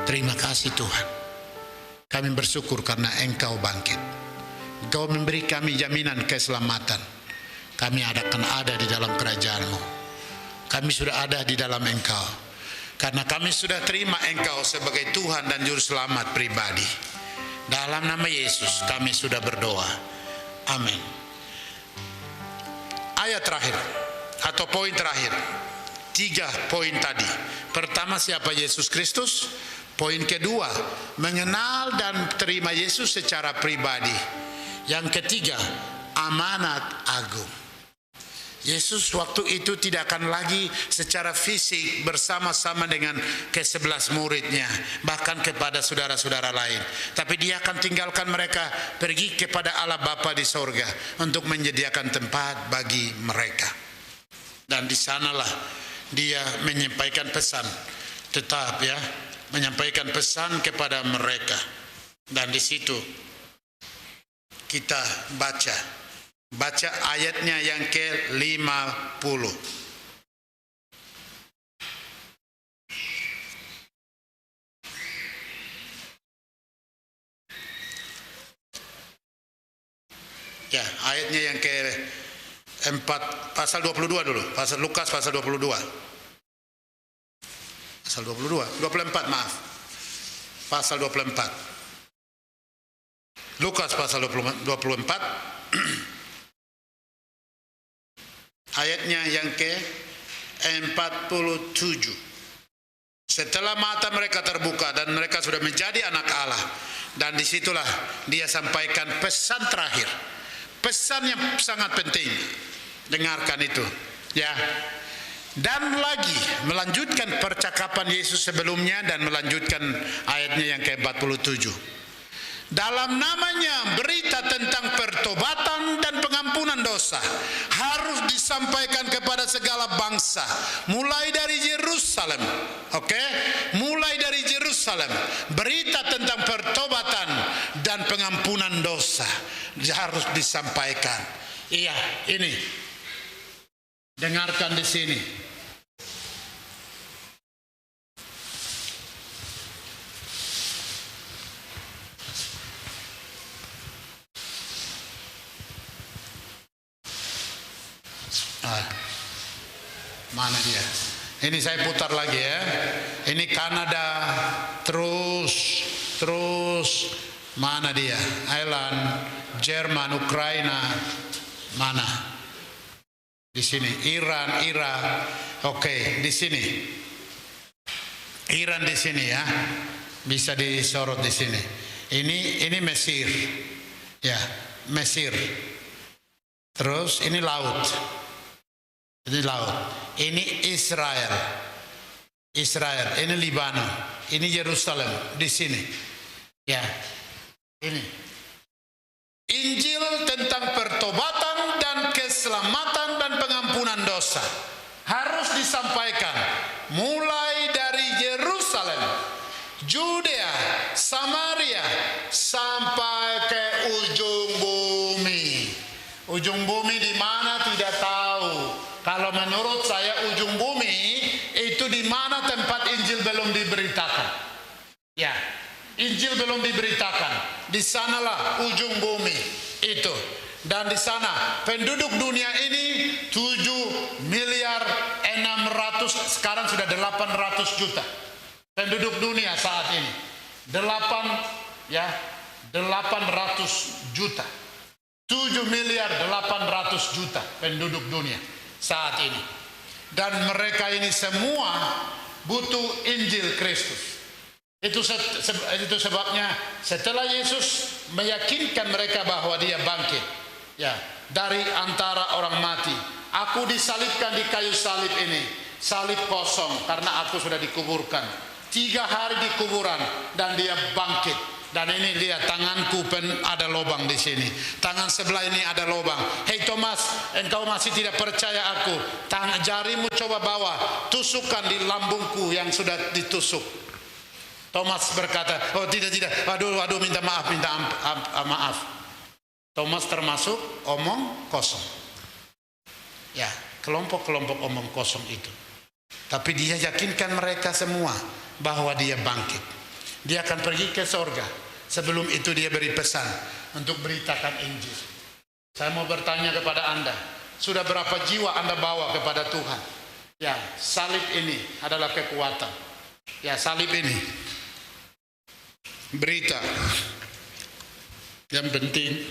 Terima kasih Tuhan. Kami bersyukur karena Engkau bangkit. Engkau memberi kami jaminan keselamatan. Kami akan ada di dalam kerajaan-Mu. Kami sudah ada di dalam Engkau. Karena kami sudah terima Engkau sebagai Tuhan dan Juru Selamat pribadi. Dalam nama Yesus kami sudah berdoa. Amin. Ayat terakhir atau poin terakhir. 3 poin tadi. Pertama, siapa Yesus Kristus. Poin kedua, mengenal dan terima Yesus secara pribadi. Yang ketiga, amanat agung. Yesus waktu itu tidak akan lagi secara fisik bersama-sama dengan ke-11 muridnya, bahkan kepada saudara-saudara lain. Tapi dia akan tinggalkan mereka pergi kepada Allah Bapa di sorga untuk menyediakan tempat bagi mereka. Dan di sanalah dia menyampaikan pesan, tetap menyampaikan pesan kepada mereka. Dan di situ kita baca ayatnya yang ke-50. Ya, ayatnya yang ke-4, pasal 22 dulu. Pasal Lukas pasal 22. Pasal 24 maaf. Pasal 24. Lukas pasal 24. Ayatnya yang ke-47. Setelah mata mereka terbuka dan mereka sudah menjadi anak Allah, dan disitulah dia sampaikan pesan terakhir, pesan yang sangat penting. Dengarkan itu, ya. Dan lagi melanjutkan percakapan Yesus sebelumnya dan melanjutkan ayatnya yang ke-47. Dalam namanya berita tentang pertobatan dan pengampunan dosa harus disampaikan kepada segala bangsa, mulai dari Yerusalem. Mulai dari Yerusalem, berita tentang pertobatan dan pengampunan dosa harus disampaikan. Iya, ini. Dengarkan di sini. Mana dia? Ini saya putar lagi ya. Ini Kanada, terus mana dia? Ireland, Jerman, Ukraina, mana? Di sini Iran, Irak. Oke, di sini. Iran di sini ya. Bisa disorot di sini. Ini Mesir. Ya, Mesir. Terus ini laut. Ini laut. Ini Israel. Ini Libanon. Ini Yerusalem di sini. Ya. Ini. Injil tentang pertobatan dan keselamatan dan pengampunan dosa harus disampaikan mulai dari Yerusalem, Judea, Samaria sampai ke ujung bumi. Ujung bumi di mana tidak tahu. Kalau menurut saya ujung bumi itu di mana tempat Injil belum diberitakan. Ya, Injil belum diberitakan. Di sanalah ujung bumi itu. Dan di sana penduduk dunia ini 7.600.000, sekarang sudah 800 juta. Penduduk dunia saat ini 800 juta. 7.800.000.000 penduduk dunia saat ini. Dan mereka ini semua butuh Injil Kristus. Itu sebabnya setelah Yesus meyakinkan mereka bahwa dia bangkit dari antara orang mati. Aku disalibkan di kayu salib ini. Salib kosong karena aku sudah dikuburkan. 3 hari di kuburan dan dia bangkit. Dan ini lihat tanganku ada lubang di sini. Tangan sebelah ini ada lubang. Hei Thomas, engkau masih tidak percaya aku? Jarimu coba bawa, tusukkan di lambungku yang sudah ditusuk. Thomas berkata, oh tidak. Aduh, minta maaf. Thomas termasuk omong kosong. Ya, kelompok-kelompok omong kosong itu. Tapi dia yakinkan mereka semua bahwa dia bangkit. Dia akan pergi ke sorga. Sebelum itu dia beri pesan untuk beritakan Injil. Saya mau bertanya kepada Anda, sudah berapa jiwa Anda bawa kepada Tuhan? Ya, salib ini adalah kekuatan. Ya, salib ini berita yang penting.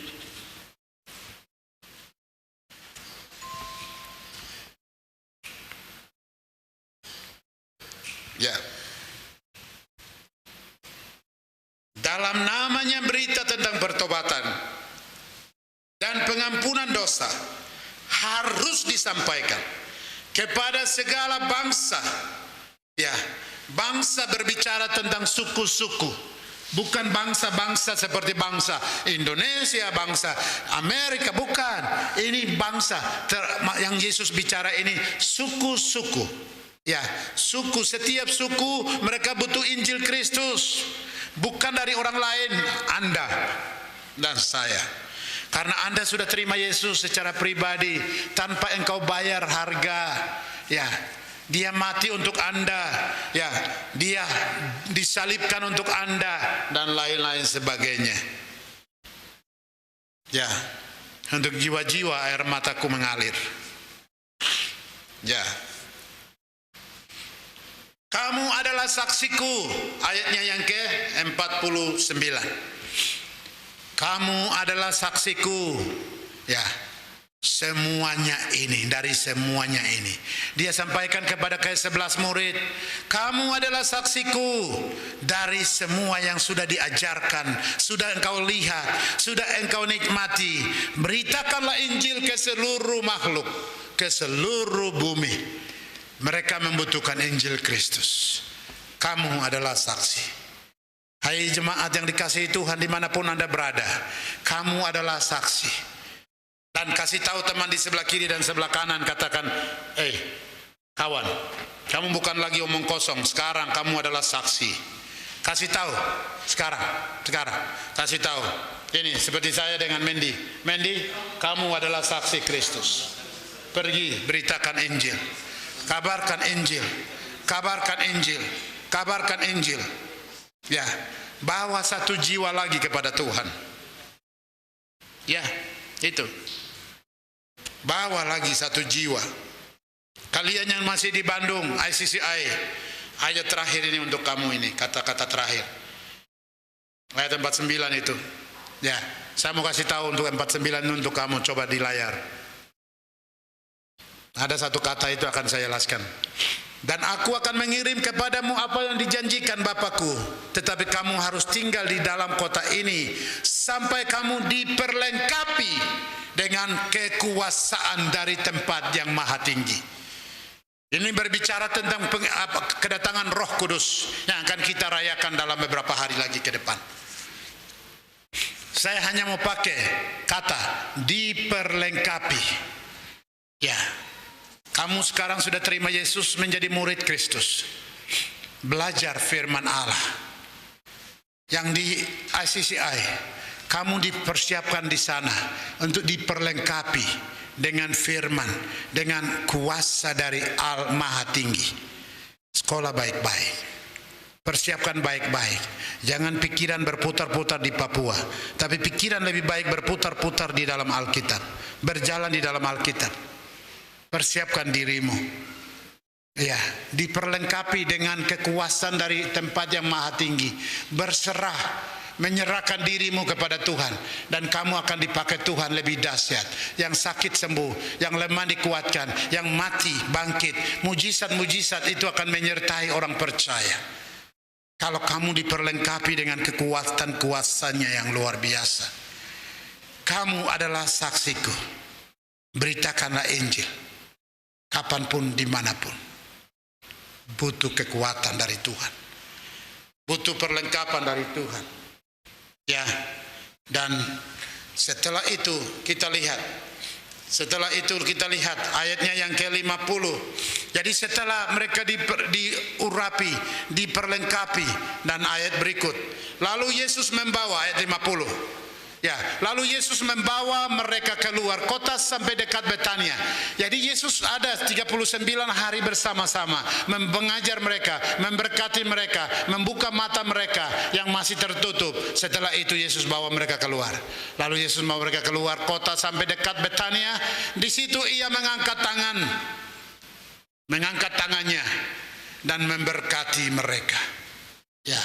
Ya. Dalam namanya berita tentang pertobatan dan pengampunan dosa harus disampaikan kepada segala bangsa. Ya, bangsa berbicara tentang suku-suku, bukan bangsa-bangsa seperti bangsa Indonesia, bangsa Amerika, bukan. Ini bangsa yang Yesus bicara ini suku-suku. Ya, suku, setiap suku mereka butuh Injil Kristus. Bukan dari orang lain, Anda dan saya. Karena Anda sudah terima Yesus secara pribadi tanpa engkau bayar harga. Ya, Dia mati untuk Anda. Ya, Dia disalibkan untuk Anda dan lain-lain sebagainya. Ya, untuk jiwa-jiwa air mataku mengalir. Ya. Kamu adalah saksiku, ayatnya yang ke-49. Kamu adalah saksiku, ya, semuanya ini, dari semuanya ini. Dia sampaikan kepada ke-11 murid, kamu adalah saksiku dari semua yang sudah diajarkan, sudah engkau lihat, sudah engkau nikmati. Beritakanlah Injil ke seluruh makhluk, ke seluruh bumi. Mereka membutuhkan Injil Kristus. Kamu adalah saksi. Hai jemaat yang dikasihi Tuhan dimanapun Anda berada, kamu adalah saksi. Dan kasih tahu teman di sebelah kiri dan sebelah kanan, katakan, kawan, kamu bukan lagi omong kosong, sekarang kamu adalah saksi. Kasih tahu, sekarang, kasih tahu. Ini seperti saya dengan Mendy. Mendy, kamu adalah saksi Kristus. Pergi, beritakan Injil. Kabarkan Injil, kabarkan Injil, kabarkan Injil. Ya, bawa satu jiwa lagi kepada Tuhan. Ya, itu. Bawa lagi satu jiwa. Kalian yang masih di Bandung, ICCI, ayat terakhir ini untuk kamu ini, kata-kata terakhir. Ayat 49 itu. Ya, saya mau kasih tahu untuk 49 untuk kamu, coba di layar. Ada satu kata itu akan saya jelaskan. Dan aku akan mengirim kepadamu apa yang dijanjikan Bapakku. Tetapi kamu harus tinggal di dalam kota ini sampai kamu diperlengkapi dengan kekuasaan dari tempat yang maha tinggi. Ini berbicara tentang kedatangan Roh Kudus yang akan kita rayakan dalam beberapa hari lagi ke depan. Saya hanya mau pakai kata diperlengkapi. Ya. Kamu sekarang sudah terima Yesus menjadi murid Kristus. Belajar firman Allah. Yang di ICCI, kamu dipersiapkan di sana untuk diperlengkapi dengan firman, dengan kuasa dari Al Maha Tinggi. Sekolah baik-baik. Persiapkan baik-baik. Jangan pikiran berputar-putar di Papua, tapi pikiran lebih baik berputar-putar di dalam Alkitab. Berjalan di dalam Alkitab. Persiapkan dirimu. Ya, diperlengkapi dengan kekuasaan dari tempat yang maha tinggi. Berserah, menyerahkan dirimu kepada Tuhan. Dan kamu akan dipakai Tuhan lebih dahsyat. Yang sakit sembuh, yang lemah dikuatkan, yang mati bangkit. Mujizat-mujizat itu akan menyertai orang percaya. Kalau kamu diperlengkapi dengan kekuatan kuasanya yang luar biasa. Kamu adalah saksiku. Beritakanlah Injil. Kapanpun, dimanapun. Butuh kekuatan dari Tuhan. Butuh perlengkapan dari Tuhan. Ya, dan setelah itu kita lihat. Setelah itu kita lihat ayatnya yang ke-50. Jadi setelah mereka diurapi, diperlengkapi, dan ayat berikut. Lalu Yesus membawa, ayat 50. Ya, lalu Yesus membawa mereka keluar kota sampai dekat Betania. Jadi Yesus ada 39 hari bersama-sama, mengajar mereka, memberkati mereka, membuka mata mereka yang masih tertutup. Setelah itu Yesus bawa mereka keluar. Lalu Yesus bawa mereka keluar kota sampai dekat Betania. Di situ ia mengangkat tangannya dan memberkati mereka. Ya,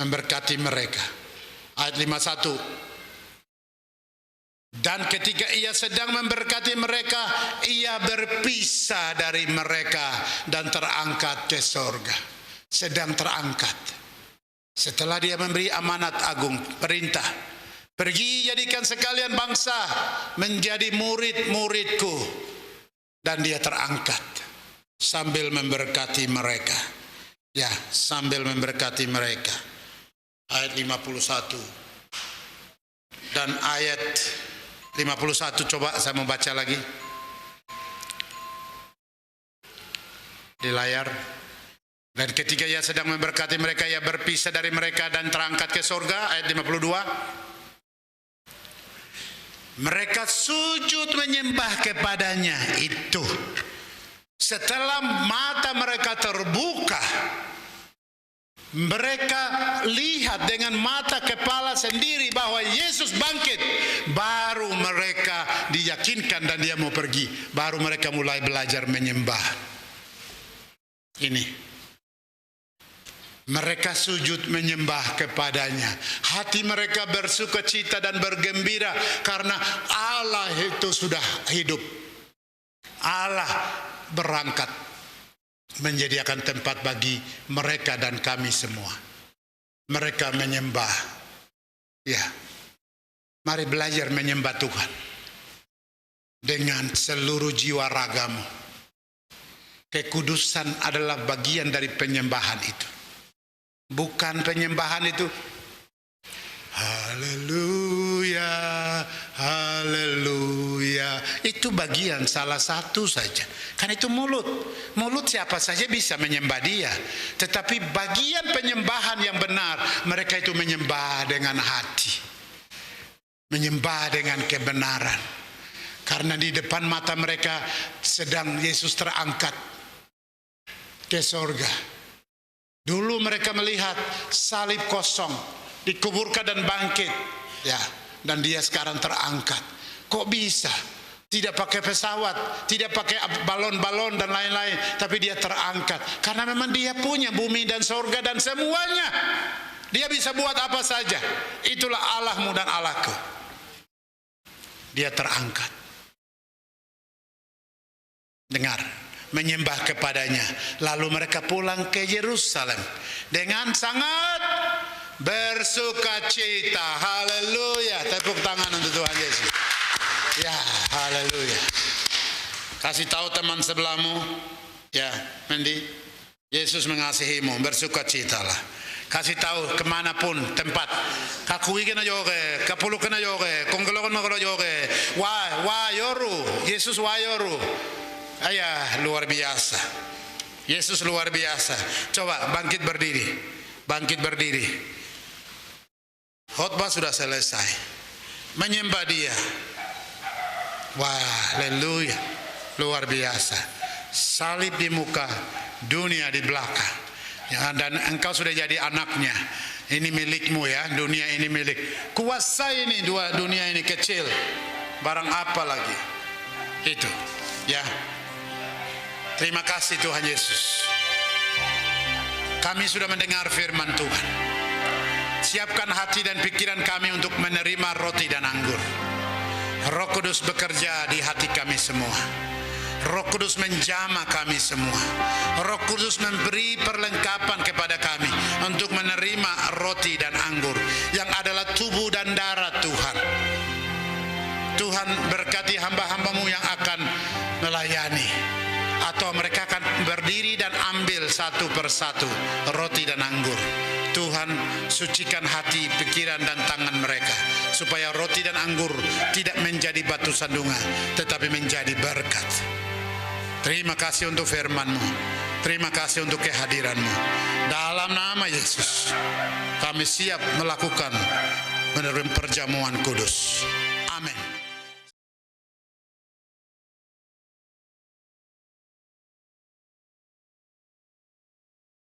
memberkati mereka. Ayat 51. Dan ketika ia sedang memberkati mereka, ia berpisah dari mereka dan terangkat ke sorga. sedang terangkat. Setelah dia memberi amanat agung, perintah, pergi jadikan sekalian bangsa menjadi murid-muridku. Dan dia terangkat sambil memberkati mereka. Ya, sambil memberkati mereka. Ayat 51 dan ayat 51, coba saya mau baca lagi di layar. Dan ketika ia sedang memberkati mereka, ia berpisah dari mereka dan terangkat ke sorga. Ayat 52. Mereka sujud menyembah kepadanya. Itu setelah mata mereka terbuka, mereka lihat dengan mata kepala sendiri bahwa Yesus bangkit. Baru mereka diyakinkan dan dia mau pergi. Baru mereka mulai belajar menyembah. Ini. Mereka sujud menyembah kepadanya. Hati mereka bersukacita dan bergembira karena Allah itu sudah hidup. Allah berangkat menyediakan tempat bagi mereka dan kami semua. Mereka menyembah. Ya, mari belajar menyembah Tuhan dengan seluruh jiwa ragamu. Kekudusan adalah bagian dari penyembahan itu. Bukan penyembahan itu haleluya, haleluya. Itu bagian salah satu saja. Kan itu mulut. Mulut siapa saja bisa menyembah dia. Tetapi bagian penyembahan yang benar, mereka itu menyembah dengan hati. Menyembah dengan kebenaran. Karena di depan mata mereka sedang Yesus terangkat ke sorga. Dulu mereka melihat salib kosong, dikuburkan dan bangkit. Ya, dan dia sekarang terangkat. Kok bisa? Tidak pakai pesawat, tidak pakai balon-balon dan lain-lain, tapi dia terangkat. Karena memang dia punya bumi dan sorga dan semuanya. Dia bisa buat apa saja. Itulah Allahmu dan Allahku. Dia terangkat. Dengar. Menyembah kepadanya. Lalu mereka pulang ke Yerusalem dengan sangat bersukacita. Haleluya. Tepuk tangan untuk Tuhan Yesus. Ya, haleluya. Kasih tahu teman sebelahmu, ya, Mendi, Yesus mengasihimu, bersukacitalah. Kasih tahu kemanapun tempat. Kakui kena joge, kapulu kena joge, konggelokon makro joge. Wah yoru, Yesus wah yoru. Ayah, luar biasa. Yesus luar biasa. Coba bangkit berdiri. Bangkit berdiri. Khotbah sudah selesai. Menyembah dia. Wah, haleluya. Luar biasa. Salib di muka, dunia di belakang. Ya, dan engkau sudah jadi anaknya. Ini milikmu ya, dunia ini milik. Kuasai ini dua dunia ini kecil. Barang apa lagi? Itu. Ya. Terima kasih Tuhan Yesus. Kami sudah mendengar firman Tuhan. Siapkan hati dan pikiran kami untuk menerima roti dan anggur. Roh Kudus bekerja di hati kami semua. Roh Kudus menjamah kami semua. Roh Kudus memberi perlengkapan kepada kami untuk menerima roti dan anggur yang adalah tubuh dan darah Tuhan. Tuhan berkati hamba-hambamu yang akan melayani. Atau mereka akan berdiri dan ambil satu persatu roti dan anggur. Tuhan sucikan hati, pikiran dan tangan mereka. Supaya roti dan anggur tidak menjadi batu sandungan, tetapi menjadi berkat. Terima kasih untuk firman-Mu. Terima kasih untuk kehadiran-Mu. Dalam nama Yesus, kami siap melakukan menerima perjamuan kudus.